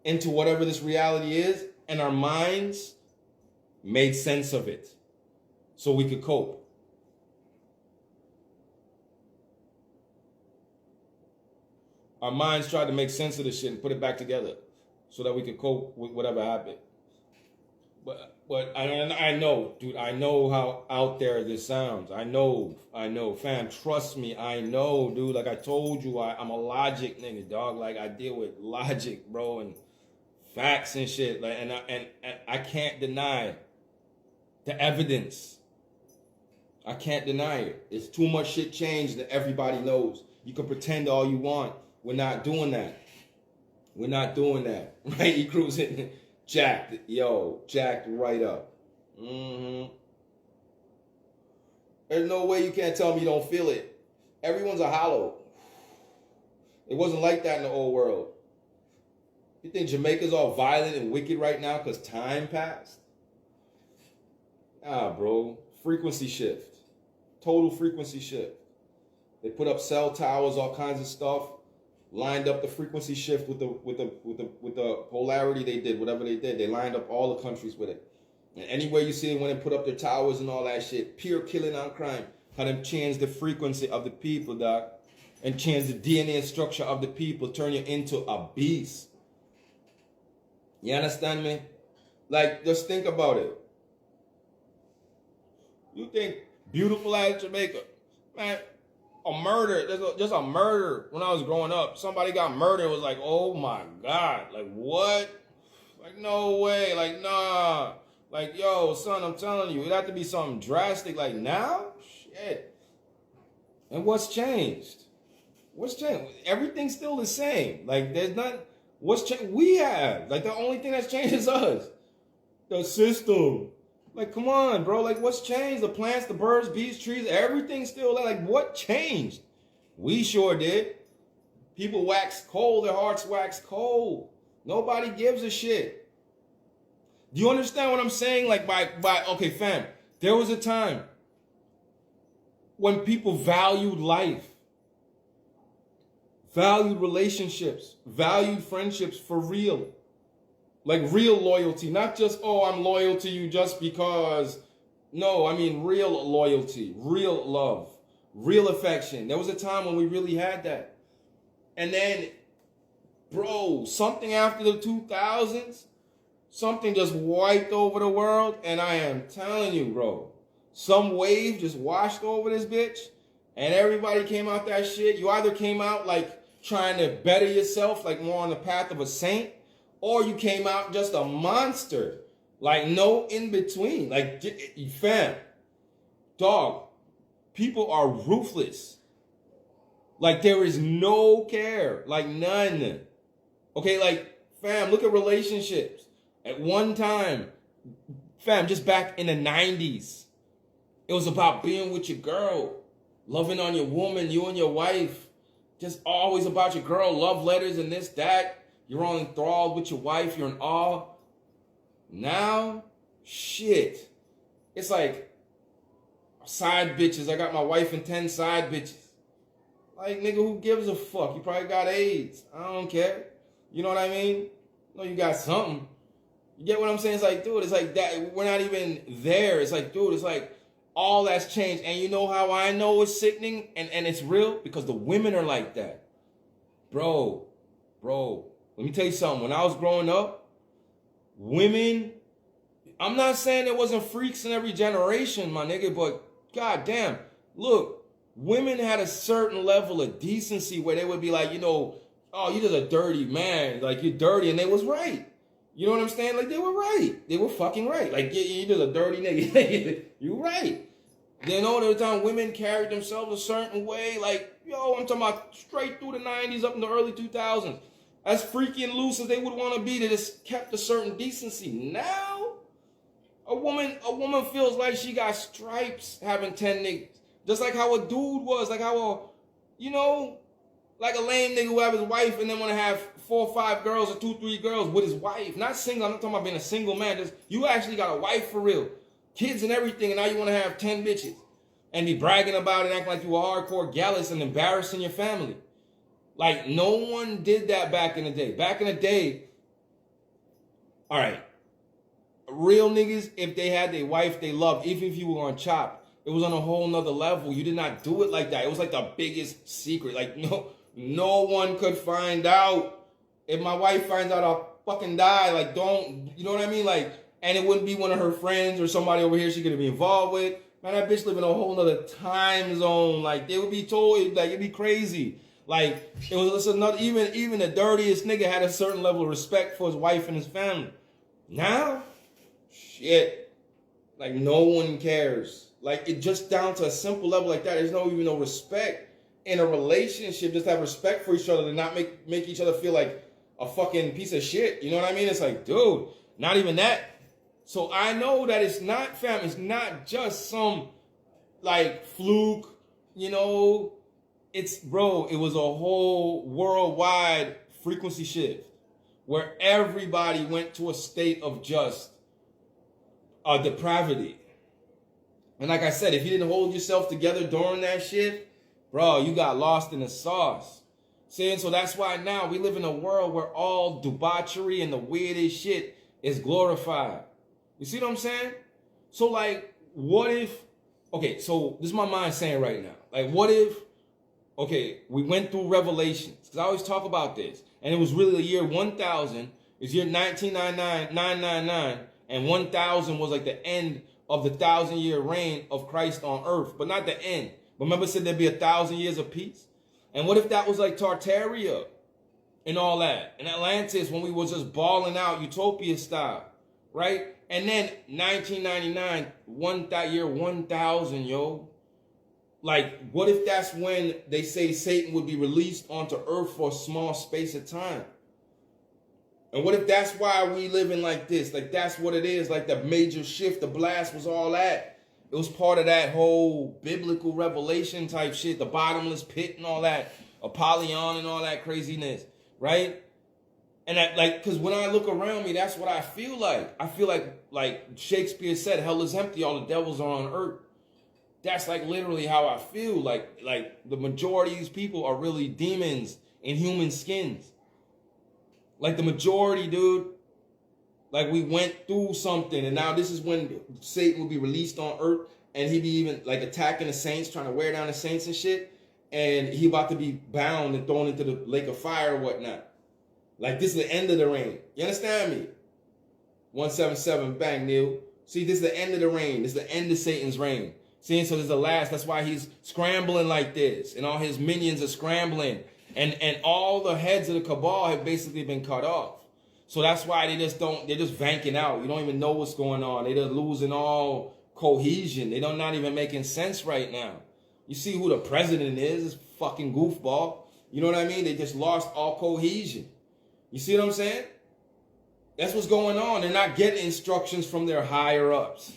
[SPEAKER 1] into whatever this reality is, and our minds made sense of it so we could cope. Our minds tried to make sense of this shit and put it back together so that we could cope with whatever happened. But I know, dude, I know how out there this sounds. I know, fam, trust me, I know, dude. Like I told you, I'm a logic nigga, dog. Like I deal with logic, bro, and facts and shit. Like, and I can't deny the evidence. I can't deny it. It's too much shit changed that everybody knows. You can pretend all you want. We're not doing that. We're not doing that. Right? You cruising. Jacked right up. There's no way you can't tell me you don't feel it. Everyone's a hollow. It wasn't like that in the old world. You think Jamaica's all violent and wicked right now because time passed? Nah, bro. Frequency shift. Total frequency shift. They put up cell towers, all kinds of stuff. Lined up the frequency shift with the polarity they did, whatever they did. They lined up all the countries with it. And anywhere you see it when they put up their towers and all that shit, pure killing on crime. How them change the frequency of the people, dog. And change the DNA structure of the people, turn you into a beast. You understand me? Like, just think about it. You think beautiful ass Jamaica, man, a murder, just a murder. When I was growing up, somebody got murdered. It was like, oh my God, like what? Like no way, like nah. Like yo, son, I'm telling you, it have to be something drastic. Like now, shit. And what's changed? What's changed? Everything's still the same. Like there's not. What's changed? We have. Like the only thing that's changed is us. The system. Like, come on, bro. Like, what's changed? The plants, the birds, bees, trees, everything's still there. Like, what changed? We sure did. People wax cold. Their hearts wax cold. Nobody gives a shit. Do you understand what I'm saying? Like, okay, fam, there was a time when people valued life, valued relationships, valued friendships for real. Like real loyalty, not just, oh, I'm loyal to you just because. No, I mean real loyalty, real love, real affection. There was a time when we really had that. And then bro, something after the 2000s, something just wiped over the world, and I am telling you, bro, some wave just washed over this bitch, and everybody came out that shit. You either came out like trying to better yourself, like more on the path of a saint, or you came out just a monster. Like no in between. Like, fam, dog, people are ruthless. Like there is no care, like none. Okay, like fam, look at relationships. At one time, fam, just back in the 90s, it was about being with your girl, loving on your woman, you and your wife. Just always about your girl, love letters and this, that. You're all enthralled with your wife, you're in awe. Now, shit. It's like side bitches. I got my wife and 10 side bitches. Like, nigga, who gives a fuck? You probably got AIDS. I don't care. You know what I mean? No, you got something. You get what I'm saying? It's like, dude, it's like that. We're not even there. It's like, dude, it's like all that's changed. And you know how I know it's sickening and it's real? Because the women are like that. Bro, let me tell you something. When I was growing up, women, I'm not saying there wasn't freaks in every generation, my nigga, but goddamn, look, women had a certain level of decency where they would be like, you know, oh, you're just a dirty man, like you're dirty, and they was right. You know what I'm saying? Like they were right. They were fucking right. Like you're just a dirty nigga. You right. Then all the time women carried themselves a certain way, like, yo, I'm talking about straight through the 90s up in the early 2000s. As freaky and loose as they would want to be, they just kept a certain decency. Now, a woman feels like she got stripes having 10 niggas. Just like how a dude was, like how like a lame nigga who have his wife and then want to have 4 or 5 girls or 2, 3 girls with his wife. Not single, I'm not talking about being a single man. Just, you actually got a wife for real. Kids and everything, and now you want to have 10 bitches. And be bragging about it, acting like you were hardcore gallus and embarrassing your family. Like, no one did that back in the day. Back in the day, all right, real niggas, if they had their wife they loved, even if you were on Chop, it was on a whole nother level. You did not do it like that. It was like the biggest secret. Like, no one could find out. If my wife finds out, I'll fucking die. Like, don't, you know what I mean? Like, and it wouldn't be one of her friends or somebody over here she could be involved with. Man, that bitch live in a whole nother time zone. Like, they would be told, like, it'd be crazy. Like, it was just another, even the dirtiest nigga had a certain level of respect for his wife and his family. Now, shit, like no one cares. Like, it just down to a simple level like that. There's even no respect in a relationship. Just have respect for each other to not make each other feel like a fucking piece of shit. You know what I mean? It's like, dude, not even that. So I know that it's not, fam, it's not just some like fluke, It's, bro, it was a whole worldwide frequency shift where everybody went to a state of just depravity. And like I said, if you didn't hold yourself together during that shit, bro, you got lost in the sauce. See, so that's why now we live in a world where all debauchery and the weirdest shit is glorified. You see what I'm saying? So like, what if, okay, so this is my mind saying right now, like what if, okay, we went through Revelations, because I always talk about this, and it was really the year 1000, it's year 999, and 1000 was like the end of the 1,000-year reign of Christ on earth, but not the end. Remember, it said there'd be 1,000 years of peace? And what if that was like Tartaria and all that, and Atlantis when we was just balling out Utopia style, right? And then 1999, that year 1000, yo. Like, what if that's when they say Satan would be released onto earth for a small space of time? And what if that's why we living like this? Like, that's what it is. Like, the major shift, the blast was all that. It was part of that whole biblical revelation type shit, the bottomless pit and all that, Apollyon and all that craziness, right? And that, like, because when I look around me, that's what I feel like. I feel like Shakespeare said, hell is empty, all the devils are on earth. That's like literally how I feel. Like the majority of these people are really demons in human skins. Like the majority, dude. Like we went through something, and now this is when Satan will be released on earth, and he be even like attacking the saints, trying to wear down the saints and shit. And he about to be bound and thrown into the lake of fire or whatnot. Like this is the end of the reign. You understand me? 177, bang, Neil. See, this is the end of the reign. This is the end of Satan's reign. See, so this is the last. That's why he's scrambling like this. And all his minions are scrambling. And all the heads of the cabal have basically been cut off. So that's why they're just vanking out. You don't even know what's going on. They're just losing all cohesion. They don't not even making sense right now. You see who the president is? This fucking goofball. You know what I mean? They just lost all cohesion. You see what I'm saying? That's what's going on. They're not getting instructions from their higher ups.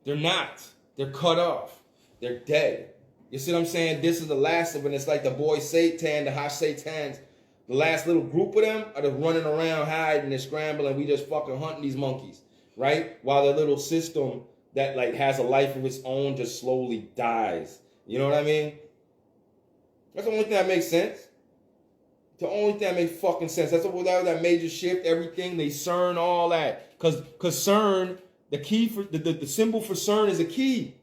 [SPEAKER 1] They're not. They're cut off. They're dead. You see what I'm saying? This is the last of it. It's like the boy Satan, the Hash Satans. The last little group of them are just running around, hiding and scrambling. We just fucking hunting these monkeys, right? While the little system that like has a life of its own just slowly dies. You know what I mean? That's the only thing that makes sense. The only thing that makes fucking sense. That's without that major shift, everything, they CERN, all that. Cause CERN, the key for the symbol for CERN is a key.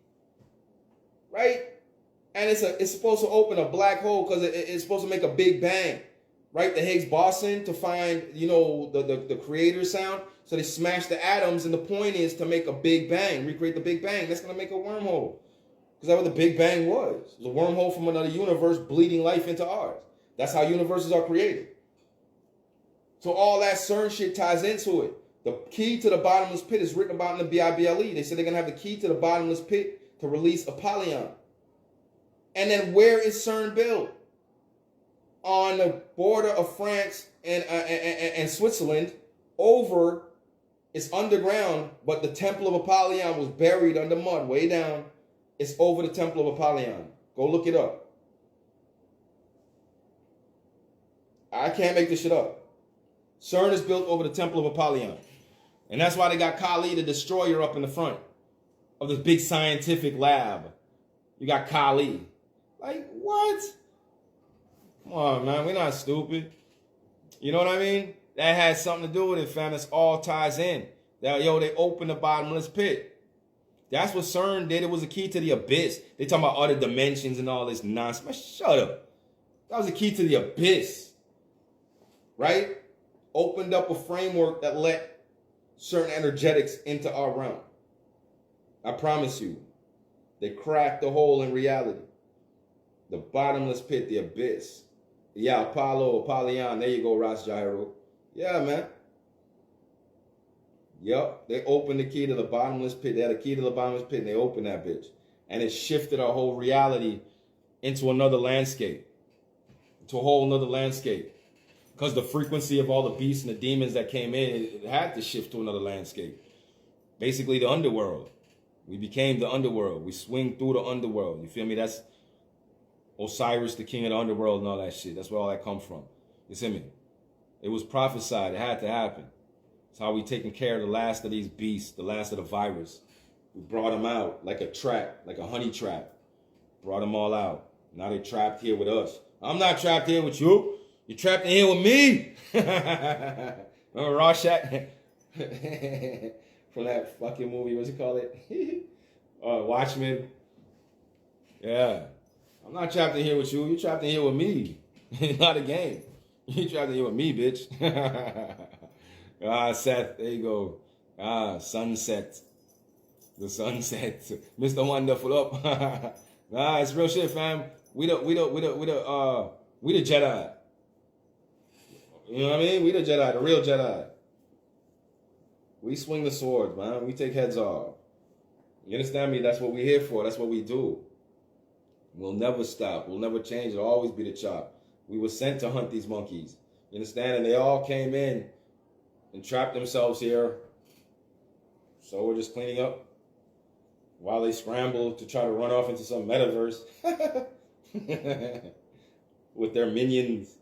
[SPEAKER 1] Right? And it's supposed to open a black hole because it's supposed to make a big bang. Right? The Higgs boson to find, you know, the creator sound. So they smash the atoms, and the point is to make a big bang, recreate the Big Bang. That's gonna make a wormhole. Because that's what the Big Bang was. It was a wormhole from another universe bleeding life into ours. That's how universes are created. So all that CERN shit ties into it. The key to the bottomless pit is written about in the Bible. They said they're gonna have the key to the bottomless pit to release Apollyon. And then where is CERN built? On the border of France and Switzerland, it's underground, but the Temple of Apollyon was buried under mud, way down. It's over the Temple of Apollyon. Go look it up. I can't make this shit up. CERN is built over the Temple of Apollyon. And that's why they got Kali, the destroyer, up in the front of this big scientific lab. You got Kali. Like, what? Come on, man. We're not stupid. You know what I mean? That has something to do with it, fam. This all ties in. They opened the bottomless pit. That's what CERN did. It was a key to the abyss. They talking about other dimensions and all this nonsense. Man, shut up. That was a key to the abyss. Right? Opened up a framework that let certain energetics into our realm. I promise you. They cracked the hole in reality. The bottomless pit, the abyss. Yeah, Apollyon. There you go, Ras Gyro. Yeah, man. Yup. They opened the key to the bottomless pit. They had a key to the bottomless pit, and they opened that bitch. And it shifted our whole reality into another landscape. To a whole nother landscape. Because the frequency of all the beasts and the demons that came in, it had to shift to another landscape. Basically, the underworld. We became the underworld. We swing through the underworld. You feel me? That's Osiris, the king of the underworld, and all that shit. That's where all that come from. You see me? It was prophesied. It had to happen. It's how we taking care of the last of these beasts, the last of the virus. We brought them out like a trap, like a honey trap. Brought them all out. Now they trapped here with us. I'm not trapped here with you. You're trapped in here with me. Remember Rorschach? From that fucking movie, what's it called? Watchmen. Yeah. I'm not trapped in here with you. You're trapped in here with me. Not a game. You're trapped in here with me, bitch. Seth, there you go. Sunset. The sunset. Mr. Wonderful up. It's real shit, fam. We the Jedi. You know what I mean? We the Jedi, the real Jedi. We swing the sword, man. We take heads off. You understand me? That's what we're here for. That's what we do. We'll never stop. We'll never change. It'll always be the chop. We were sent to hunt these monkeys. You understand? And they all came in and trapped themselves here. So we're just cleaning up while they scramble to try to run off into some metaverse with their minions.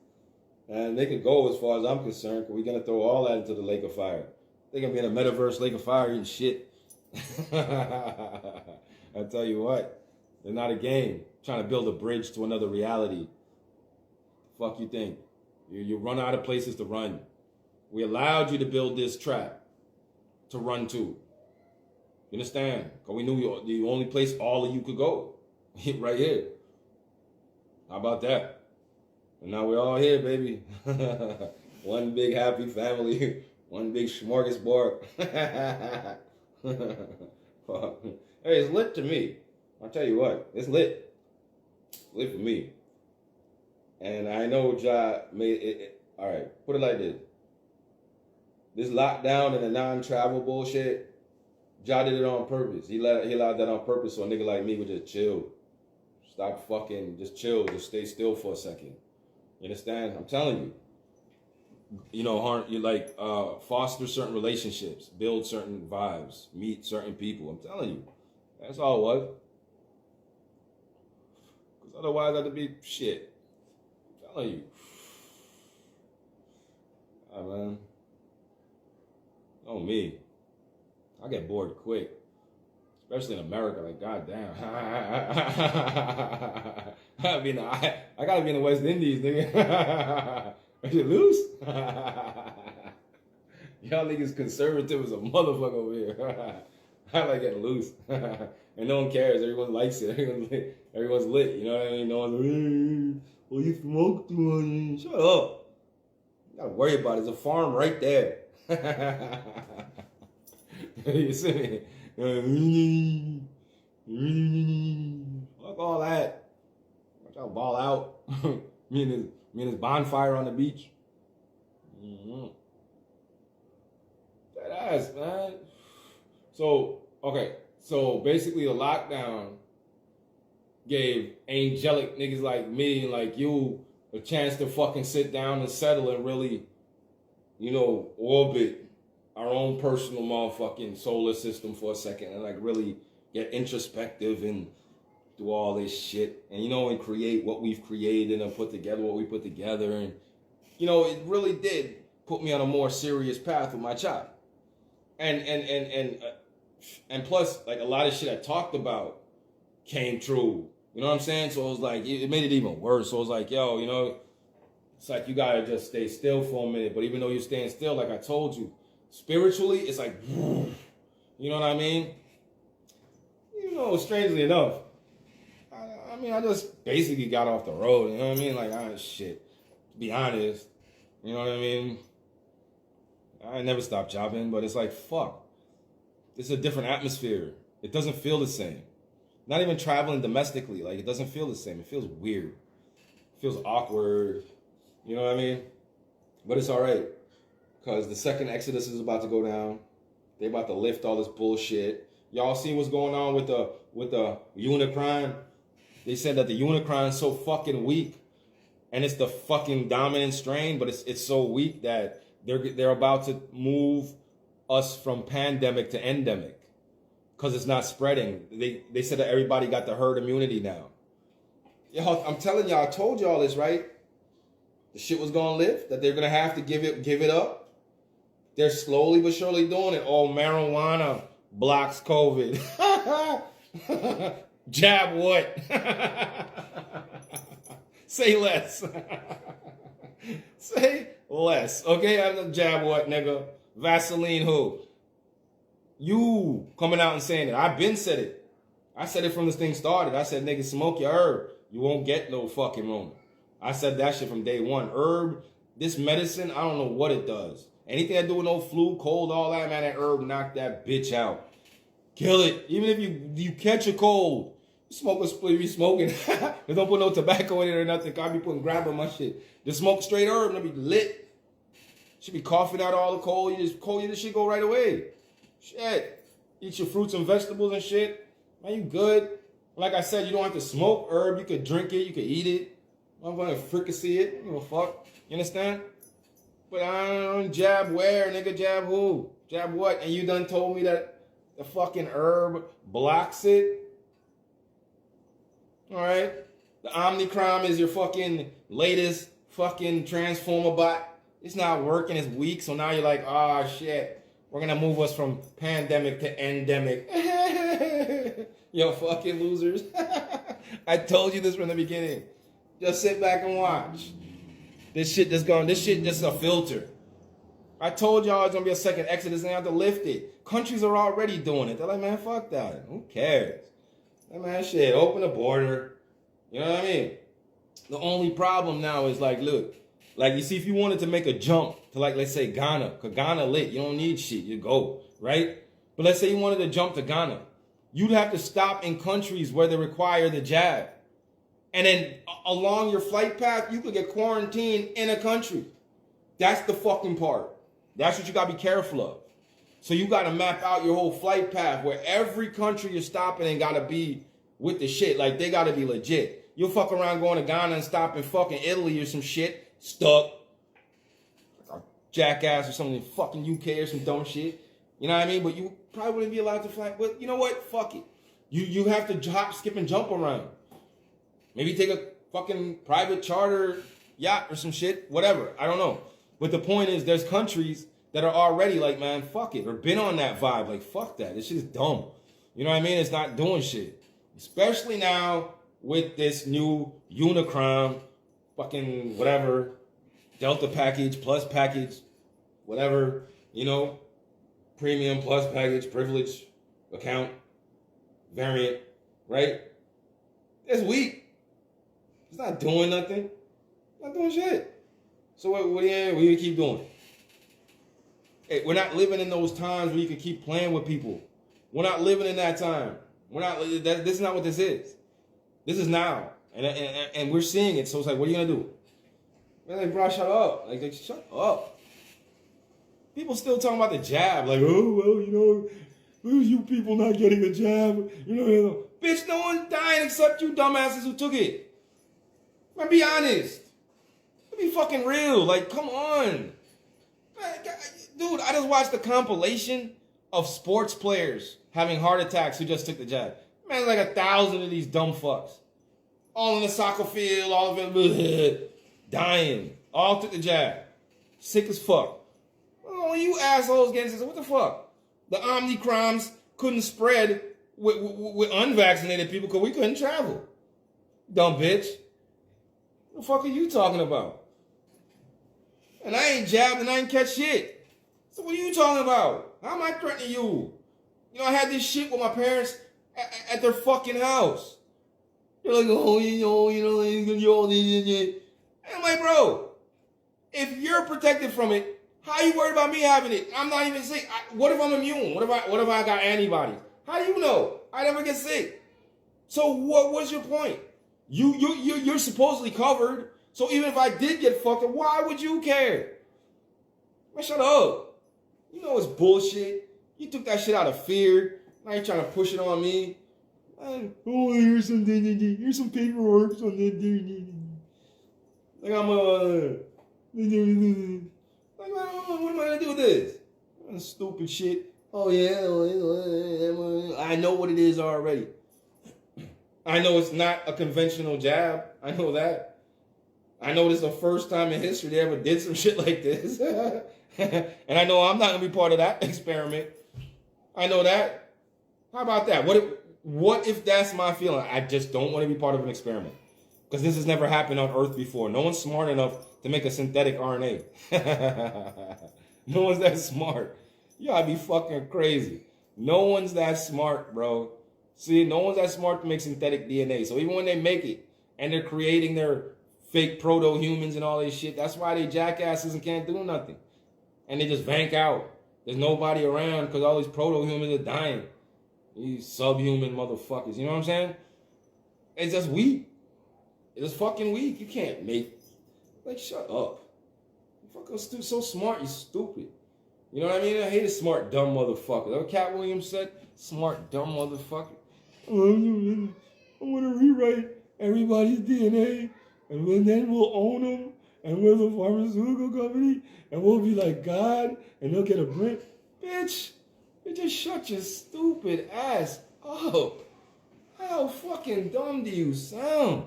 [SPEAKER 1] And they could go as far as I'm concerned, because we're going to throw all that into the lake of fire. They're going to be in a metaverse lake of fire and shit. I tell you what, they're not a game. Trying to build a bridge to another reality. Fuck you think? You run out of places to run. We allowed you to build this trap to run to. You understand? Because we knew the only place all of you could go. Right here. How about that? And now we're all here, baby. One big happy family. One big smorgasbord. Hey, it's lit to me. I'll tell you what, it's lit. It's lit for me. And I know Ja made it. All right, put it like this. This lockdown and the non-travel bullshit, Ja did it on purpose. He allowed that on purpose so a nigga like me would just chill. Stop fucking, just chill, just stay still for a second. You understand? I'm telling you. You know, you like foster certain relationships, build certain vibes, meet certain people. I'm telling you. That's all it was. Because otherwise that'd be shit. I'm telling you. Ah, man. Oh, me. I get bored quick. Especially in America, like, goddamn. I gotta be in the West Indies, nigga. Is it loose? Y'all niggas conservative as a motherfucker over here. I like getting loose. And no one cares. Everyone likes it. Everyone's lit. You know what I mean? No one's like, hey, oh, you smoke too much. Shut up. You gotta worry about it. There's a farm right there. You see me? Fuck all that. Watch out, ball out. me and his bonfire on the beach. Mm-hmm. That ass, man. So, okay. So basically the lockdown gave angelic niggas like me and like you a chance to fucking sit down and settle and really, you know, orbit our own personal motherfucking solar system for a second and like really get introspective and do all this shit and, you know, and create what we've created and put together what we put together. And, you know, it really did put me on a more serious path with my child. And plus, like, a lot of shit I talked about came true. You know what I'm saying? So it was like, it made it even worse. So it was like, yo, you know, it's like you gotta just stay still for a minute. But even though you're staying still, like I told you, spiritually, it's like, you know what I mean? You know, strangely enough, I just basically got off the road. You know what I mean? Like, shit. To be honest, you know what I mean? I never stopped jobbing, but it's like, fuck. It's a different atmosphere. It doesn't feel the same. Not even traveling domestically. Like, it doesn't feel the same. It feels weird. It feels awkward. You know what I mean? But it's all right. Because the second Exodus is about to go down. They about to lift all this bullshit. Y'all see what's going on with the Unicron? They said that the Unicron is so fucking weak. And it's the fucking dominant strain, but it's so weak that they're about to move us from pandemic to endemic. Because it's not spreading. They said that everybody got the herd immunity now. Yo, I'm telling y'all, I told y'all this, right? The shit was gonna lift, that they're gonna have to give it up. They're slowly but surely doing it. Oh, marijuana blocks COVID. Jab what? Say less. Say less. Okay, I'm the jab what, nigga? Vaseline who? You coming out and saying it. I've been said it. I said it from this thing started. I said, nigga, smoke your herb. You won't get no fucking Rona. I said that shit from day one. Herb, this medicine, I don't know what it does. Anything that do with no flu, cold, all that, man, that herb knock that bitch out. Kill it. Even if you catch a cold, you smoke a split, you be smoking. They don't put no tobacco in it or nothing. I be putting grab on my shit. Just smoke straight herb and it be lit. Should be coughing out all the cold. You just shit go right away. Shit. Eat your fruits and vegetables and shit. Man, you good. Like I said, you don't have to smoke herb. You could drink it. You could eat it. I'm going to fricassee it. You give a fuck. You understand? But I don't jab where, nigga, jab who? Jab what? And you done told me that the fucking herb blocks it? Alright? The Omnicron is your fucking latest fucking transformer bot. It's not working. It's weak. So now you're like, oh, shit. We're going to move us from pandemic to endemic. Yo, fucking losers. I told you this from the beginning. Just sit back and watch. This shit just a filter. I told y'all it's going to be a second Exodus and they have to lift it. Countries are already doing it. They're like, man, fuck that. Who cares? Like, man, shit, open the border. You know what I mean? The only problem now is like, look, Like, you see, if you wanted to make a jump to, like, let's say Ghana, because Ghana lit, you don't need shit, you go, right? But let's say you wanted to jump to Ghana. You'd have to stop in countries where they require the jab. And then along your flight path, you could get quarantined in a country. That's the fucking part. That's what you got to be careful of. So you got to map out your whole flight path where every country you're stopping in got to be with the shit. Like, they got to be legit. You'll fuck around going to Ghana and stop in fucking Italy or some shit. Stuck. Like a jackass or something in fucking UK or some dumb shit. You know what I mean? But you probably wouldn't be allowed to fly. But you know what? Fuck it. You have to hop, skip, and jump around. Maybe take a fucking private charter yacht or some shit. Whatever. I don't know. But the point is, there's countries that are already like, man, fuck it. Or been on that vibe. Like, fuck that. This shit is dumb. You know what I mean? It's not doing shit. Especially now with this new Unicron, fucking whatever, Delta package, plus package, whatever, you know, premium plus package, privilege, account, variant, right? It's weak. It's not doing nothing. It's not doing shit. So what do you keep doing? Hey, we're not living in those times where you can keep playing with people. We're not living in that time. This is not what this is. This is now. And we're seeing it. So it's like, what are you going to do? Man, like, bro, shut up. Like, shut up. People still talking about the jab. Like, oh, well, you know, who's you people not getting a jab? You know. Bitch, no one's dying except you dumbasses who took it. Man, be honest. Be fucking real. Like, come on. Man, dude, I just watched the compilation of sports players having heart attacks who just took the jab. Man, like 1,000 of these dumb fucks. All in the soccer field, all of them dying. All took the jab. Sick as fuck. Oh, you assholes getting sick. What the fuck? The Omnicrons couldn't spread with unvaccinated people because we couldn't travel. Dumb bitch. What the fuck are you talking about? And I ain't jabbed and I ain't catch shit. So what are you talking about? How am I threatening you? You know, I had this shit with my parents at their fucking house. They're like, oh, and I'm like, bro, if you're protected from it, how are you worried about me having it? I'm not even sick. What if I'm immune? What if I got antibodies? How do you know? I never get sick. So what's your point? You're supposedly covered. So even if I did get fucked up, why would you care? Man, shut up. You know it's bullshit. You took that shit out of fear. Now you're trying to push it on me. Man, oh, here's some paperwork. Like I'm like, what am I gonna do with this? Stupid shit. Oh yeah, I know what it is already. I know it's not a conventional jab. I know that. I know this is the first time in history they ever did some shit like this. And I know I'm not going to be part of that experiment. I know that. How about that? What if that's my feeling? I just don't want to be part of an experiment. Because this has never happened on Earth before. No one's smart enough to make a synthetic RNA. No one's that smart. You gotta be fucking crazy. No one's that smart, bro. See, no one's that smart to make synthetic DNA. So even when they make it, and they're creating their fake proto-humans and all this shit, that's why they jackasses and can't do nothing. And they just vank out. There's nobody around because all these proto-humans are dying. These subhuman motherfuckers, you know what I'm saying? It's just weak. It's just fucking weak. You can't make, like, shut up. You fucking so smart, you stupid. You know what I mean? I hate a smart, dumb motherfucker. That's what Cat Williams said. Smart, dumb motherfucker. I'm gonna rewrite everybody's DNA, and then we'll own them, and we're the pharmaceutical company, and we'll be like God, and they'll get a print. Bitch, you just shut your stupid ass up. How fucking dumb do you sound?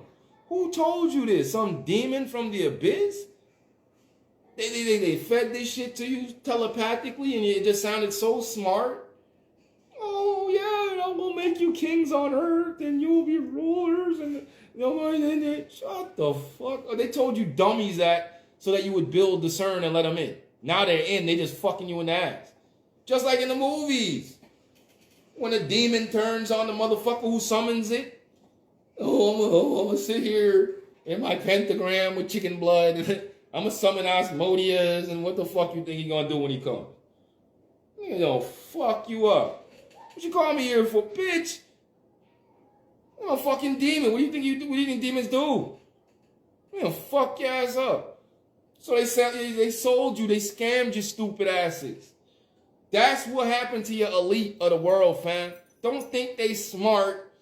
[SPEAKER 1] Who told you this? Some demon from the abyss? They fed this shit to you telepathically, and it just sounded so smart. Oh yeah, we'll make you kings on earth, and you'll be rulers, and shut the fuck up. They told you dummies that so that you would build, discern, and let them in. Now they're in, they just fucking you in the ass. Just like in the movies. When a demon turns on the motherfucker who summons it. Oh, I'm gonna sit here in my pentagram with chicken blood.
[SPEAKER 2] I'ma summon Asmodeus, and what the fuck you think he gonna do when he comes? He gonna fuck you up. What you call me here for, bitch? I'm a fucking demon. What do you think you do? What do you think demons do? They gonna fuck your ass up. So they sold you, they scammed you, stupid asses. That's what happened to your elite of the world, fam. Don't think they smart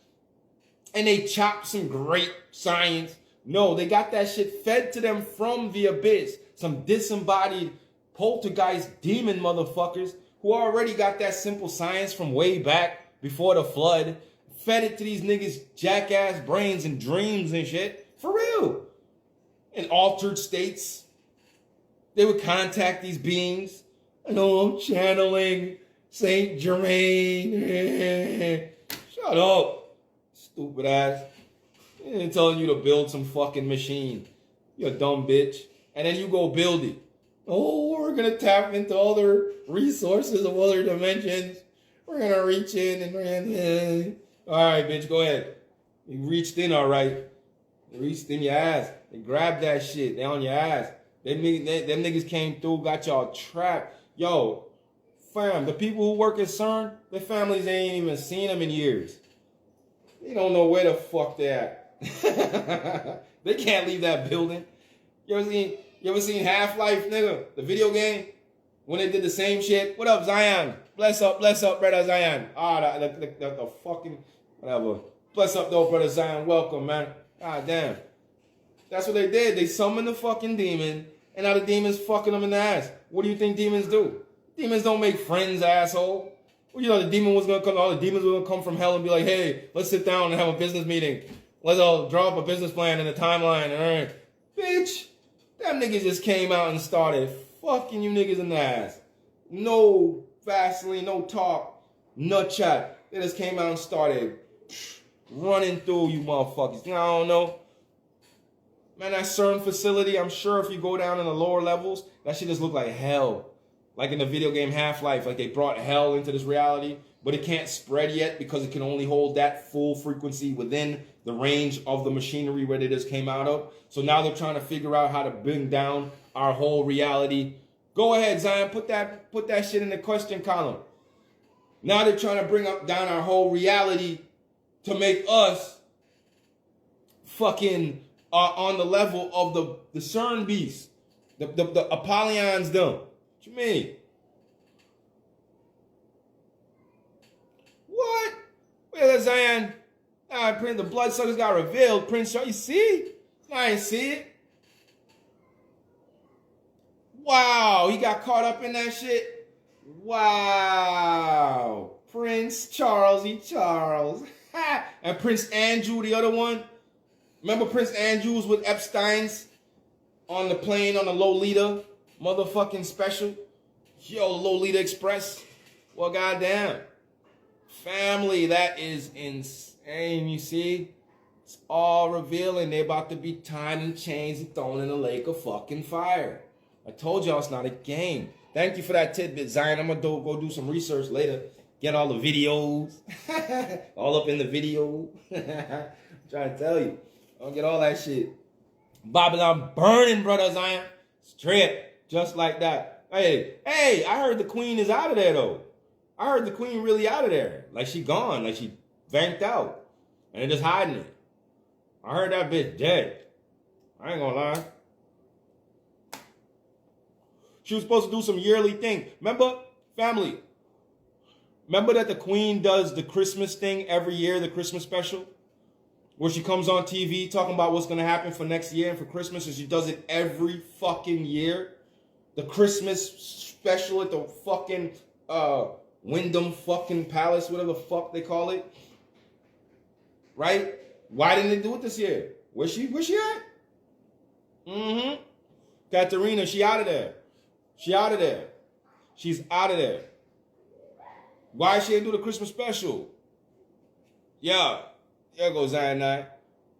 [SPEAKER 2] and they chop some great science. No, they got that shit fed to them from the abyss. Some disembodied poltergeist demon motherfuckers who already got that simple science from way back before the flood. Fed it to these niggas' jackass brains and dreams and shit. For real. In altered states. They would contact these beings. I know I'm channeling Saint Germain. Shut up, stupid ass. They ain't telling you to build some fucking machine. You a dumb bitch. And then you go build it. Oh, we're gonna tap into other resources of other dimensions. We're gonna reach in and all right, bitch, go ahead. You reached in, all right. You reached in your ass. They grabbed that shit. They on your ass. Them niggas came through, got y'all trapped. Yo, fam, the people who work at CERN, their families ain't even seen them in years. They don't know where the fuck they at. They can't leave that building. You ever seen Half-Life, nigga? The video game? When they did the same shit? What up, Zion? Bless up, brother Zion. The fucking, whatever. Bless up, though, brother Zion. Welcome, man. God damn. That's what they did. They summoned the fucking demon, and now the demon's fucking them in the ass. What do you think demons do? Demons don't make friends, asshole. Well, you know, the demon was gonna come, all the demons were gonna come from hell and be like, hey, let's sit down and have a business meeting. Let's all draw up a business plan and a timeline. All right. Bitch, that nigga just came out and started fucking you niggas in the ass. No Vaseline, no talk, nut chat. They just came out and started running through you motherfuckers. I don't know. Man, that CERN facility, I'm sure if you go down in the lower levels, that shit just look like hell. Like in the video game Half-Life, like they brought hell into this reality, but it can't spread yet because it can only hold that full frequency within the range of the machinery where they just came out of. So now they're trying to figure out how to bring down our whole reality. Go ahead, Zion, put that shit in the question column. Now they're trying to bring down our whole reality to make us fucking on the level of the CERN beast. The Apollion's them. What you mean? What? Where is Zion? Prince, the bloodsuckers got revealed. Prince, you see? I ain't see it. Wow, he got caught up in that shit. Wow. Prince Charles. And Prince Andrew, the other one. Remember Prince Andrew was with Epstein's on the plane on the Lolita motherfucking special? Yo, Lolita Express. Well, goddamn. Family, that is insane, you see? It's all revealing. They about to be tied in chains and thrown in a lake of fucking fire. I told y'all it's not a game. Thank you for that tidbit, Zion. I'm going to go do some research later. Get all the videos. All up in the video. I'm trying to tell you. I'll get all that shit. Babylon burning, brother Zion. Straight. Just like that. Hey, I heard the queen is out of there, though. I heard the queen really out of there. Like she gone. Like she vamped out. And they're just hiding it. I heard that bitch dead. I ain't gonna lie. She was supposed to do some yearly thing. Remember, family? Remember that the queen does the Christmas thing every year, the Christmas special? Where she comes on TV talking about what's going to happen for next year and for Christmas. And she does it every fucking year. The Christmas special at the fucking Wyndham fucking Palace, whatever the fuck they call it. Right? Why didn't they do it this year? Where's she at? Katerina, she out of there. She's out of there. Why she ain't do the Christmas special? Yeah. There goes Zion 9.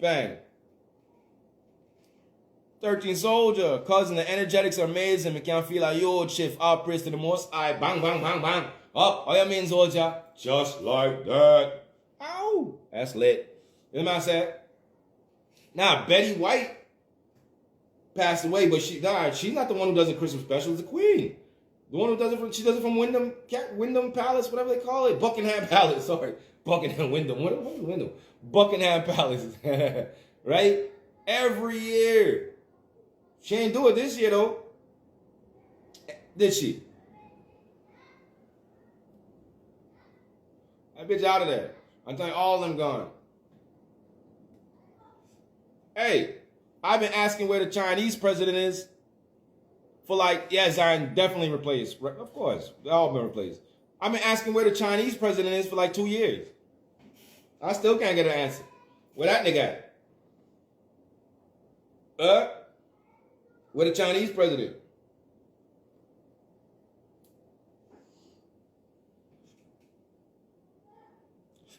[SPEAKER 2] Bang. 13 Soldier. Cousin, the energetics are amazing. We can feel a huge shift. All praise to the most high. Bang, bang, bang, bang. Up. All you mean, soldier? Just like that. Ow. That's lit. You know what I said? Now, Betty White.
[SPEAKER 1] passed away, but she's not the one who does the Christmas special. It's the Queen. The one who does it she does it from Wyndham Palace, whatever they call it. Buckingham Palace, sorry. Wyndham. What is Wyndham? Buckingham Palace. Right? Every year. She ain't do it this year, though. Did she? That bitch out of there. I'm telling you, all of them gone. Hey, I've been asking where the Chinese president is for Zion definitely replaced. Of course, they all been replaced. I've been asking where the Chinese president is for 2 years. I still can't get an answer. Where that nigga at? Where the Chinese president?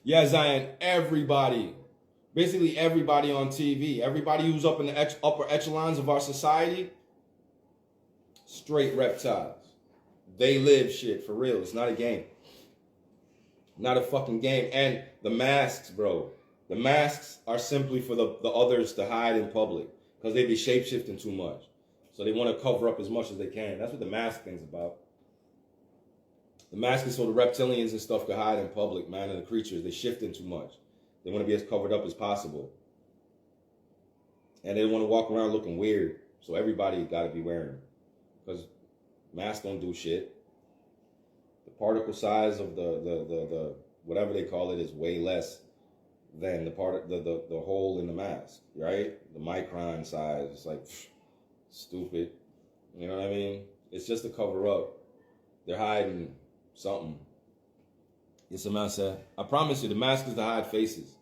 [SPEAKER 1] Yeah, Zion, everybody, basically everybody on TV, everybody who's up in the upper echelons of our society, straight reptiles. They live shit for real. It's not a game. Not a fucking game. And the masks, bro. The masks are simply for the others to hide in public because they be shape-shifting too much. So they want to cover up as much as they can. That's what the mask thing's about. The mask is so the reptilians and stuff can hide in public, man, and the creatures. They shifting too much. They want to be as covered up as possible. And they want to walk around looking weird. So everybody got to be wearing them. Because masks don't do shit. The particle size of the whatever they call it is way less than the hole in the mask, right? The micron size. It's like, stupid. You know what I mean? It's just to cover up. They're hiding something. Yes, I'm said. I promise you, the mask is to hide faces.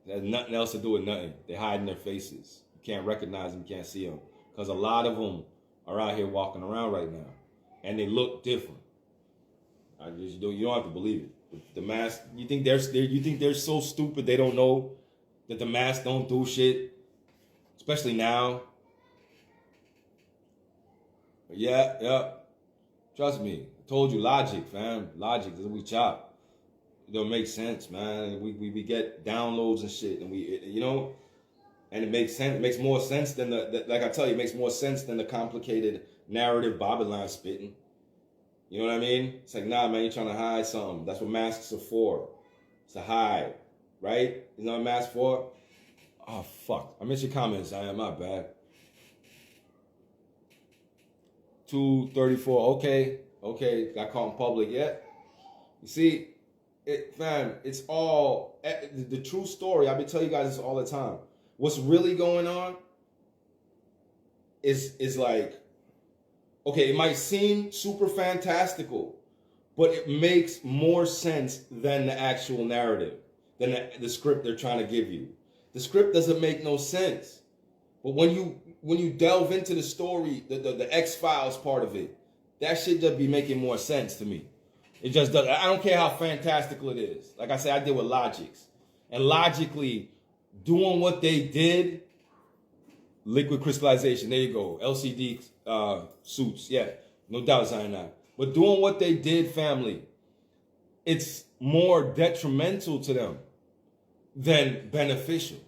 [SPEAKER 1] It has nothing else to do with nothing. They're hiding their faces. You can't recognize them, you can't see them. Because a lot of them are out here walking around right now. And they look different. You don't have to believe it. The mask, you think they're so stupid they don't know that the mask don't do shit? Especially now. Yeah. Trust me. I told you, logic, fam. Logic, we chop. It don't make sense, man. We get downloads and shit, and and it makes sense. It makes more sense than like I tell you, it makes more sense than the complicated narrative Babylon spitting. You know what I mean? It's like, nah, man, you're trying to hide something. That's what masks are for. It's to hide, right? You know what a mask for? Oh, fuck. I missed your comments. I am, my bad. 2:34. Okay. Got caught in public yet? You see, it's all the true story. I've been telling you guys this all the time. What's really going on is like, okay, it might seem super fantastical, but it makes more sense than the actual narrative, than the script they're trying to give you. The script doesn't make no sense. But when you delve into the story, the X-Files part of it, that shit just be making more sense to me. It just does. I don't care how fantastical it is. Like I said, I deal with logics. And logically, doing what they did, liquid crystallization, there you go. LCD suits, yeah. No doubt, Zion. But doing what they did, family, it's more detrimental to them than beneficial.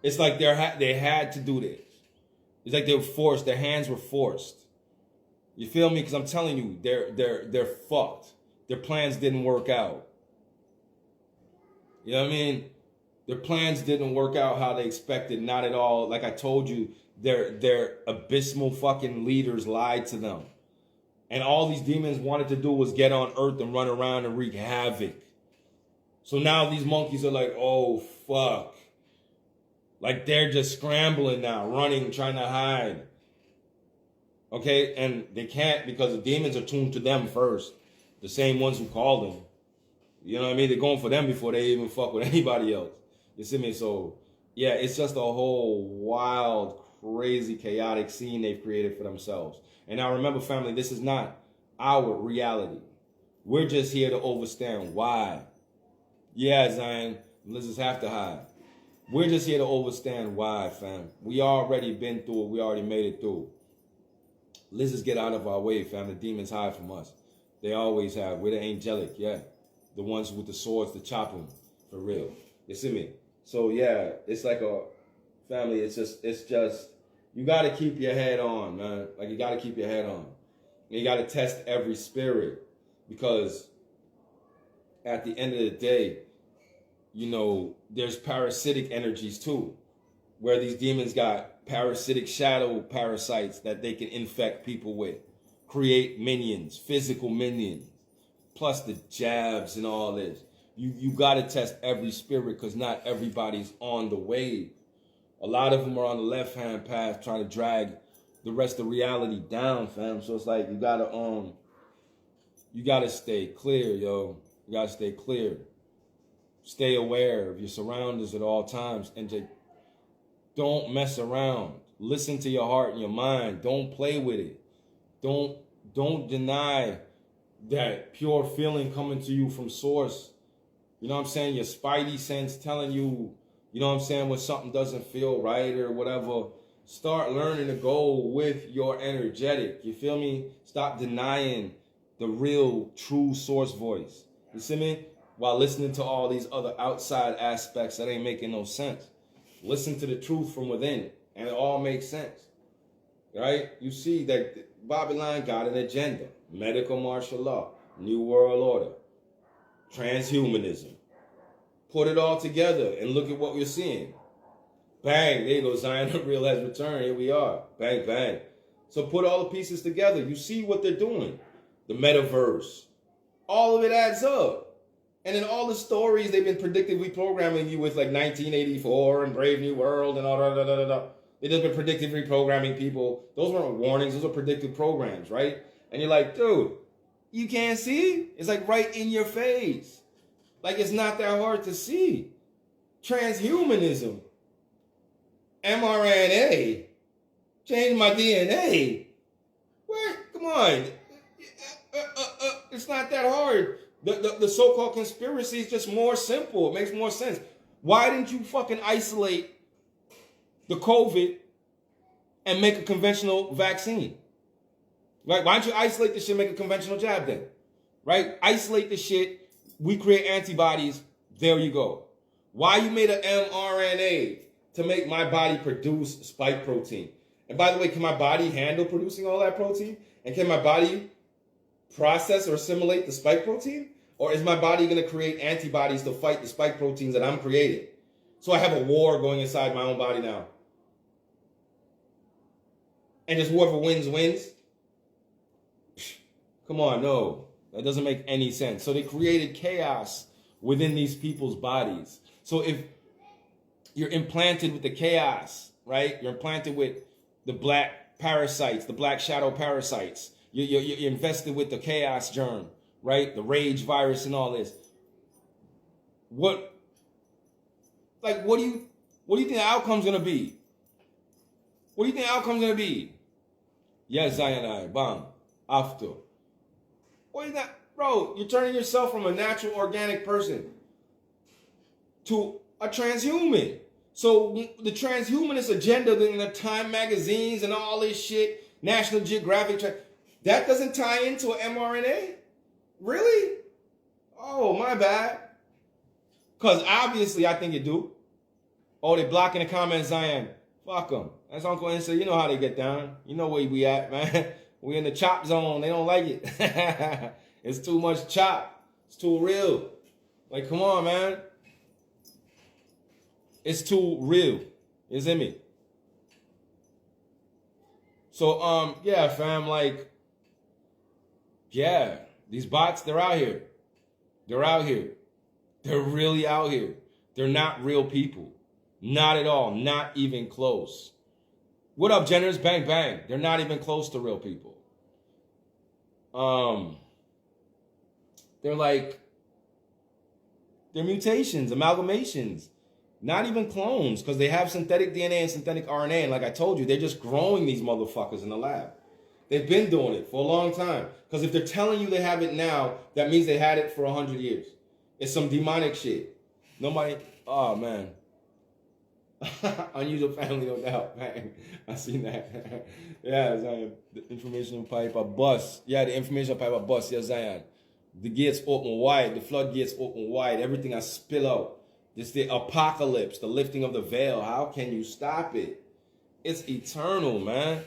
[SPEAKER 1] It's like they had to do this. It's like they were forced. Their hands were forced. You feel me? Because I'm telling you, they're fucked. Their plans didn't work out. You know what I mean? Their plans didn't work out how they expected. Not at all. Like I told you, their abysmal fucking leaders lied to them. And all these demons wanted to do was get on Earth and run around and wreak havoc. So now these monkeys are like, oh, fuck. Like they're just scrambling now, running, trying to hide. Okay? And they can't because the demons are tuned to them first. The same ones who called them. You know what I mean? They're going for them before they even fuck with anybody else. You see me? So, yeah, it's just a whole wild, crazy, chaotic scene they've created for themselves. And now remember, family, this is not our reality. We're just here to overstand why. Yeah, Zion, lizards have to hide. We're just here to overstand why, fam. We already been through it. We already made it through. Lizards get out of our way, fam. The demons hide from us. They always have. We're the angelic, yeah. The ones with the swords to chop them, for real. You see me? So, yeah, it's like a family. It's just You got to keep your head on, man. Like, you got to keep your head on. And you got to test every spirit, because at the end of the day, you know, there's parasitic energies too, where these demons got parasitic shadow parasites that they can infect people with, create minions, physical minions, plus the jabs and all this. You got to test every spirit, because not everybody's on the wave. A lot of them are on the left-hand path trying to drag the rest of reality down, fam. So it's like you gotta stay clear, yo. You gotta stay clear. Stay aware of your surroundings at all times, and don't mess around. Listen to your heart and your mind. Don't play with it. Don't deny that pure feeling coming to you from source. You know what I'm saying? Your spidey sense telling you, you know what I'm saying, when something doesn't feel right or whatever. Start learning to go with your energetic. You feel me? Stop denying the real, true source voice. You see me? While listening to all these other outside aspects that ain't making no sense. Listen to the truth from within, and it all makes sense. Right? You see that Babylon got an agenda. Medical martial law, New World Order, transhumanism. Put it all together and look at what we're seeing. Bang, there you go, Zion, the real has returned. Here we are. Bang, bang. So put all the pieces together. You see what they're doing. The metaverse. All of it adds up. And then all the stories they've been predictively programming you with, like 1984 and Brave New World and all that. They've just been predictively programming people. Those weren't warnings. Those are predictive programs, right? And you're like, dude, you can't see? It's like right in your face. Like, it's not that hard to see. Transhumanism. mRNA. Change my DNA. What? Come on. It's not that hard. The so-called conspiracy is just more simple. It makes more sense. Why didn't you fucking isolate the COVID and make a conventional vaccine? Right? Why don't you isolate this shit and make a conventional jab then? Right? Isolate the shit. We create antibodies. There you go. Why you made an mRNA to make my body produce spike protein? And by the way, can my body handle producing all that protein? And can my body process or assimilate the spike protein? Or is my body going to create antibodies to fight the spike proteins that I'm creating? So I have a war going inside my own body now. And just whoever wins, wins? Come on, no. That doesn't make any sense. So they created chaos within these people's bodies. So if you're implanted with the chaos, right? You're implanted with the black parasites, the black shadow parasites. You're invested with the chaos germ, right? The rage virus and all this. What do you think the outcome's gonna be? What do you think the outcome's gonna be? Yes, Zion, bam, after. What is that? Bro, you're turning yourself from a natural organic person to a transhuman. So the transhumanist agenda in the Time magazines and all this shit, National Geographic, that doesn't tie into an mRNA? Really? Oh, my bad. Because obviously I think it do. Oh, they blocking the comments, Zion. Fuck them. That's Uncle Insa. You know how they get down. You know where we at, man. We in the chop zone. They don't like it. It's too much chop. It's too real. Like, come on, man. It's too real. You see me? So, yeah, fam, like, yeah, these bots, they're out here. They're out here. They're really out here. They're not real people. Not at all. Not even close. What up, Jenners? Bang, bang. They're not even close to real people. They're mutations, amalgamations. Not even clones, because they have synthetic DNA and synthetic RNA. And like I told you, they're just growing these motherfuckers in the lab. They've been doing it for a long time. Because if they're telling you they have it now, that means they had it for 100 years. It's some demonic shit. Nobody, oh man. Unusual family, no doubt, man. I seen that. Yeah, Zion. The information pipe a bust. Yeah, the information pipe a bust. Yeah, Zion. The gates open wide. The floodgates open wide. Everything I spill out. It's the apocalypse, the lifting of the veil. How can you stop it? It's eternal, man.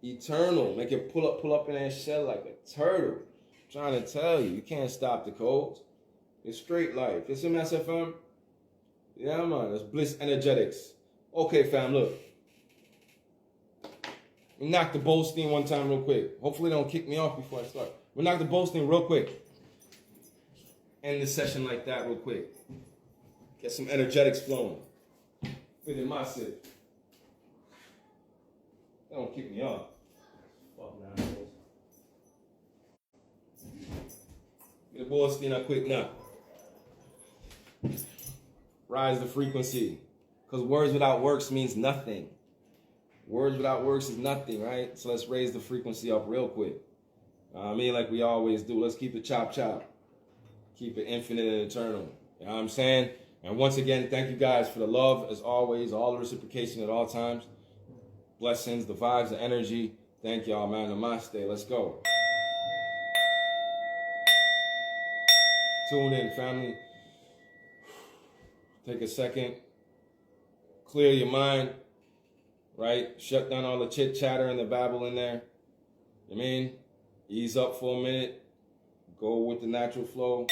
[SPEAKER 1] Eternal. Make it pull up in that shell like a turtle. I'm trying to tell you, you can't stop the codes. It's straight life. It's MSFM. Yeah, man. It's Bliss Energetics. Okay, fam, look. We knock the Bolstein one time real quick. Hopefully they don't kick me off before I start. We knock the Bolstein real quick. End the session like that real quick. Get some energetics flowing. Fit in my sit. They don't kick me off. Fucking assholes. Get the Bolstein a quick knock. Rise the frequency. Because words without works means nothing. Words without works is nothing, right? So let's raise the frequency up real quick. I mean, like we always do. Let's keep it chop. Keep it infinite and eternal. You know what I'm saying? And once again, thank you guys for the love, as always, all the reciprocation at all times. Blessings, the vibes, the energy. Thank y'all, man. Namaste. Let's go. Tune in, family. Take a second. Clear your mind. Right? Shut down all the chit chatter and the babble in there. You know what I mean? Ease up for a minute. Go with the natural flow.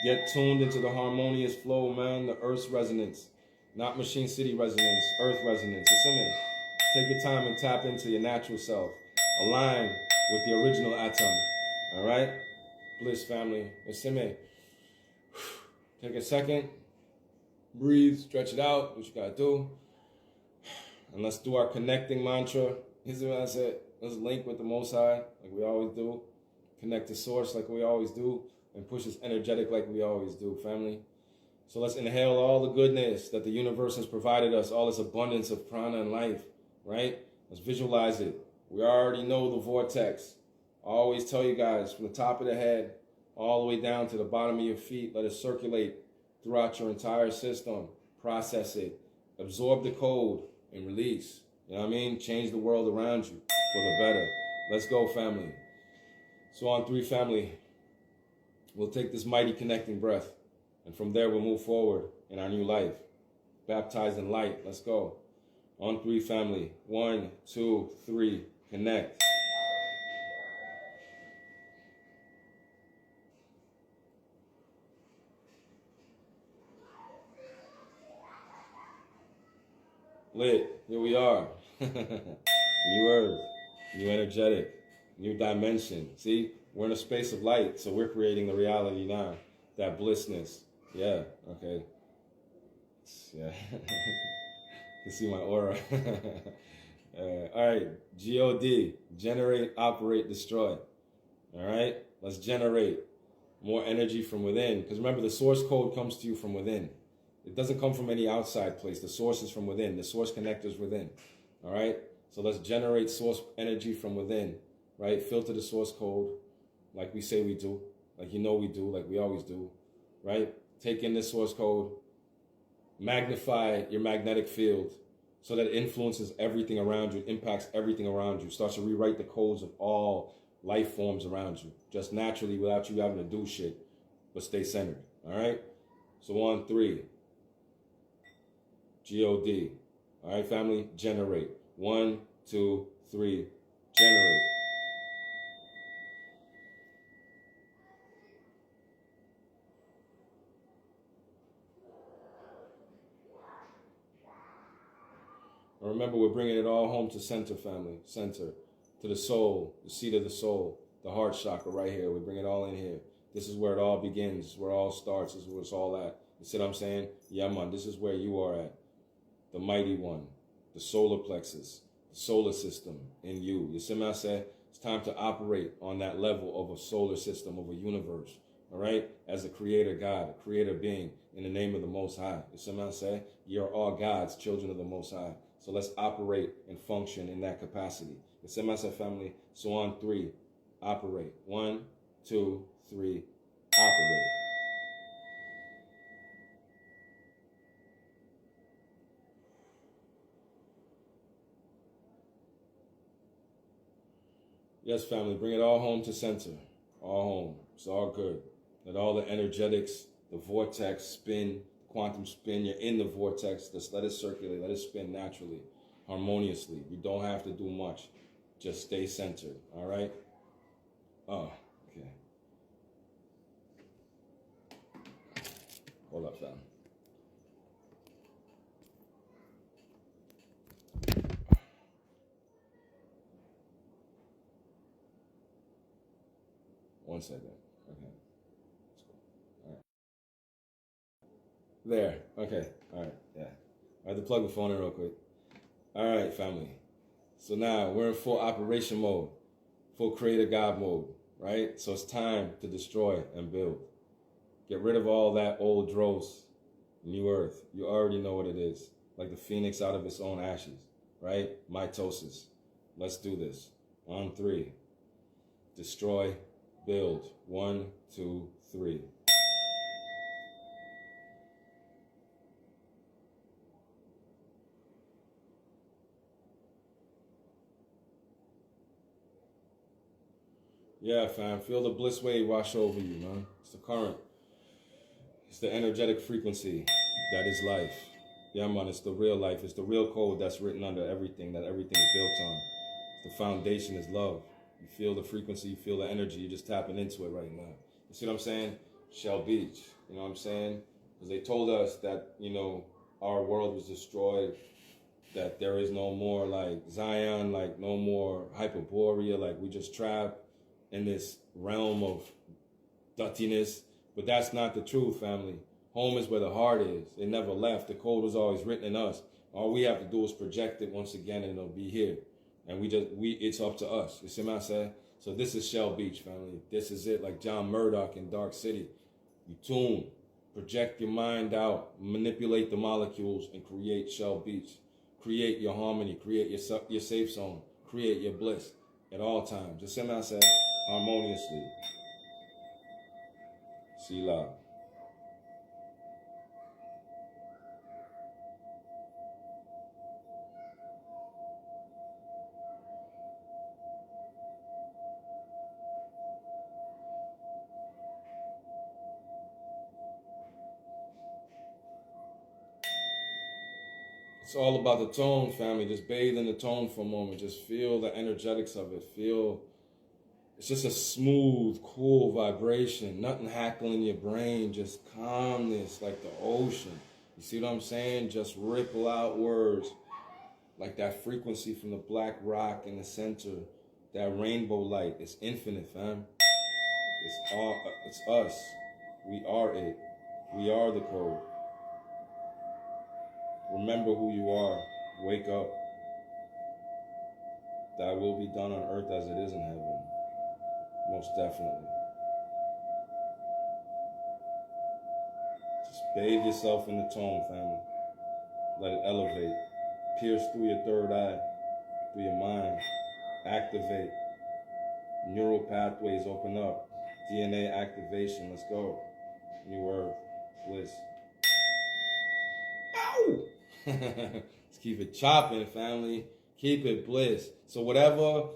[SPEAKER 1] Get tuned into the harmonious flow, man. The Earth's resonance. Not Machine City resonance. Earth resonance. It's in it. Take your time and tap into your natural self. Align with the original atom. Alright? Bliss family. It's in it. Take a second. Breathe. Stretch it out. What you gotta do. And let's do our connecting mantra. Here's what I said. Let's link with the Most High, like we always do. Connect to Source, like we always do. And push us energetic, like we always do, family. So let's inhale all the goodness that the universe has provided us, all this abundance of prana and life, right? Let's visualize it. We already know the vortex. I always tell you guys, from the top of the head, all the way down to the bottom of your feet, let it circulate throughout your entire system. Process it. Absorb the code. And release. You know what I mean? Change the world around you for the better. Let's go, family. So on 3, family, we'll take this mighty connecting breath. And from there, we'll move forward in our new life. Baptized in light. Let's go. On 3, family. 1, 2, 3. Connect. Lit. Here we are. New earth, new energetic, new dimension. See, we're in a space of light, so we're creating the reality now. That blissness. Yeah, okay. Yeah. You can see my aura. All right, G-O-D, generate, operate, destroy. All right, let's generate more energy from within. Because remember, the source code comes to you from within. It doesn't come from any outside place. The source is from within. The source connector is within. All right? So let's generate source energy from within, right? Filter the source code like we say we do, like you know we do, like we always do, right? Take in this source code, magnify your magnetic field so that it influences everything around you, impacts everything around you, starts to rewrite the codes of all life forms around you, just naturally without you having to do shit, but stay centered, all right? So on 3. G-O-D. All right, family? Generate. 1, 2, 3. Generate. And remember, we're bringing it all home to center, family. Center. To the soul, the seat of the soul, the heart chakra right here. We bring it all in here. This is where it all begins. This is where it all starts. This is where it's all at. You see what I'm saying? Yeah, man, this is where you are at. The mighty one, the solar plexus, the solar system in you. You see what I say? It's time to operate on that level of a solar system, of a universe, all right? As a creator God, a creator being in the name of the Most High. You see what I say? You're all God's children of the Most High. So let's operate and function in that capacity. You see what I say, family? So on 3, operate. 1, 2, 3, operate. Yes, family, bring it all home to center. All home. It's all good. Let all the energetics, the vortex spin, quantum spin. You're in the vortex. Just let it circulate. Let it spin naturally, harmoniously. You don't have to do much. Just stay centered. All right? Oh, okay. Hold up, fam. One second. Okay. All right. There. Okay. All right. Yeah. I had to plug the phone in real quick. All right, family. So now we're in full operation mode, full creator God mode, right? So it's time to destroy and build. Get rid of all that old dross, new earth. You already know what it is. Like the phoenix out of its own ashes, right? Mitosis. Let's do this. On 3. Destroy, build. 1, 2, 3. Yeah, fam. Feel the bliss wave wash over you, man. It's the current. It's the energetic frequency that is life. Yeah, man. It's the real life. It's the real code that's written under everything, that everything's built on. The foundation is love. You feel the frequency, you feel the energy. You're just tapping into it right now. You see what I'm saying? Shell Beach. You know what I'm saying? Because they told us that, you know, our world was destroyed, that there is no more like Zion, like no more Hyperborea, like we just trapped in this realm of dirtiness. But that's not the truth, family. Home is where the heart is. It never left. The code was always written in us. All we have to do is project it once again and it'll be here. And it's up to us. You see what I'm saying? So this is Shell Beach, family. This is it, like John Murdoch in Dark City. You tune, project your mind out, manipulate the molecules, and create Shell Beach. Create your harmony, create your safe zone, create your bliss at all times. You see what I'm saying? Harmoniously. Sila. It's all about the tone, family. Just bathe in the tone for a moment. Just feel the energetics of it. Feel it's just a smooth, cool vibration. Nothing hackling your brain. Just calmness like the ocean. You see what I'm saying? Just ripple outwards like that frequency from the black rock in the center. That rainbow light. It's infinite, fam. It's us. We are it. We are the code. Remember who you are. Wake up. Thy will be done on earth as it is in heaven. Most definitely. Just bathe yourself in the tone, family. Let it elevate. Pierce through your third eye, through your mind. Activate. Neural pathways open up. DNA activation. Let's go. New earth. Bliss. Ow! Let's keep it chopping, family. Keep it bliss. So whatever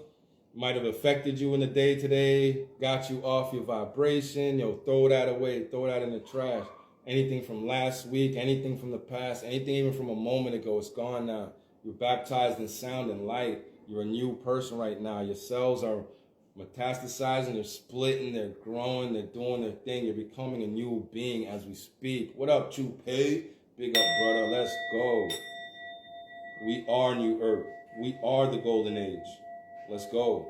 [SPEAKER 1] might have affected you in the day today, got you off your vibration, throw that away, throw that in the trash. Anything from last week, anything from the past, anything even from a moment ago, it's gone now. You're baptized in sound and light. You're a new person right now. Your cells are metastasizing, they're splitting, they're growing, they're doing their thing. You're becoming a new being as we speak. What up, Chupe? Big up, brother. Let's go. We are New Earth. We are the Golden Age. Let's go.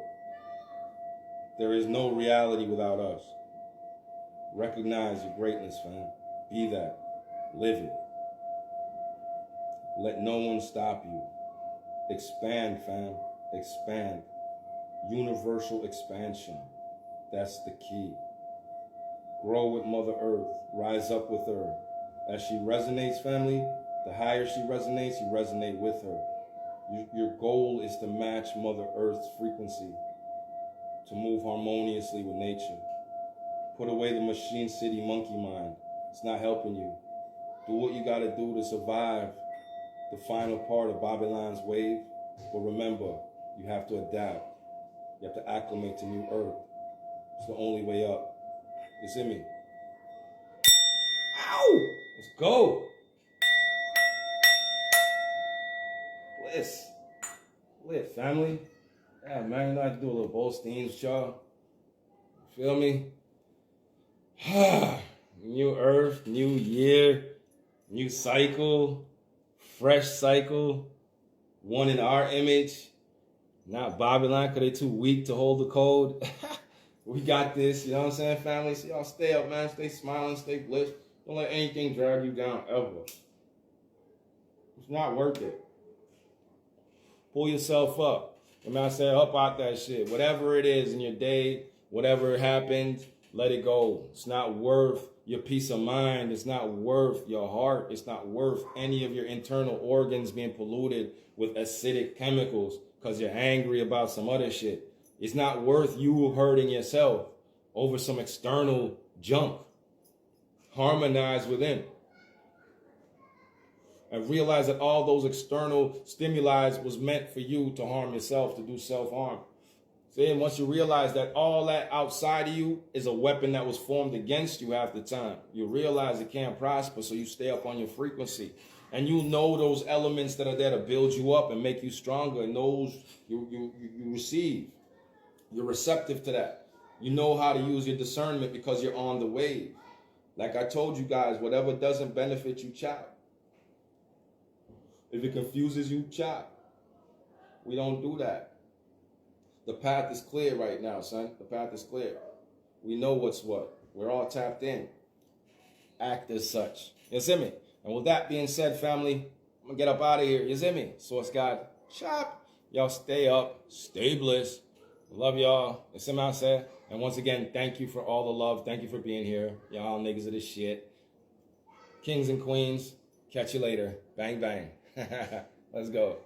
[SPEAKER 1] There is no reality without us. Recognize your greatness, fam. Be that. Live it. Let no one stop you. Expand, fam. Expand. Universal expansion. That's the key. Grow with Mother Earth. Rise up with her. As she resonates, family, the higher she resonates, you resonate with her. Your goal is to match Mother Earth's frequency, to move harmoniously with nature. Put away the machine city monkey mind. It's not helping you. Do what you gotta do to survive the final part of Babylon's wave. But remember, you have to adapt. You have to acclimate to New Earth. It's the only way up. You see me? Ow! Let's go. Bliss. Lit, family. Yeah, man, you know I have to do a little Bolsteins with y'all. Feel me? New earth, new year, new cycle, fresh cycle, one in our image. Not Babylon, because they too weak to hold the code. We got this, you know what I'm saying, family? So y'all stay up, man. Stay smiling, stay blessed. Don't let anything drag you down, ever. It's not worth it. Pull yourself up. I mean, I said, up out that shit. Whatever it is in your day, whatever happened, let it go. It's not worth your peace of mind. It's not worth your heart. It's not worth any of your internal organs being polluted with acidic chemicals because you're angry about some other shit. It's not worth you hurting yourself over some external junk. Harmonize within. And realize that all those external stimuli was meant for you to harm yourself, to do self-harm. See, and once you realize that all that outside of you is a weapon that was formed against you half the time, you realize it can't prosper, so you stay up on your frequency. And you know those elements that are there to build you up and make you stronger, and those you receive. You're receptive to that. You know how to use your discernment because you're on the wave. Like I told you guys, whatever doesn't benefit you, chop. If it confuses you, chop. We don't do that. The path is clear right now, son. The path is clear. We know what's what. We're all tapped in. Act as such. You see me? And with that being said, family, I'm going to get up out of here. You see me? Source God, chop. Y'all stay up. Stay blessed. Love y'all. You see me, I said? And once again, thank you for all the love. Thank you for being here. Y'all niggas of this shit. Kings and queens, catch you later. Bang, bang. Let's go.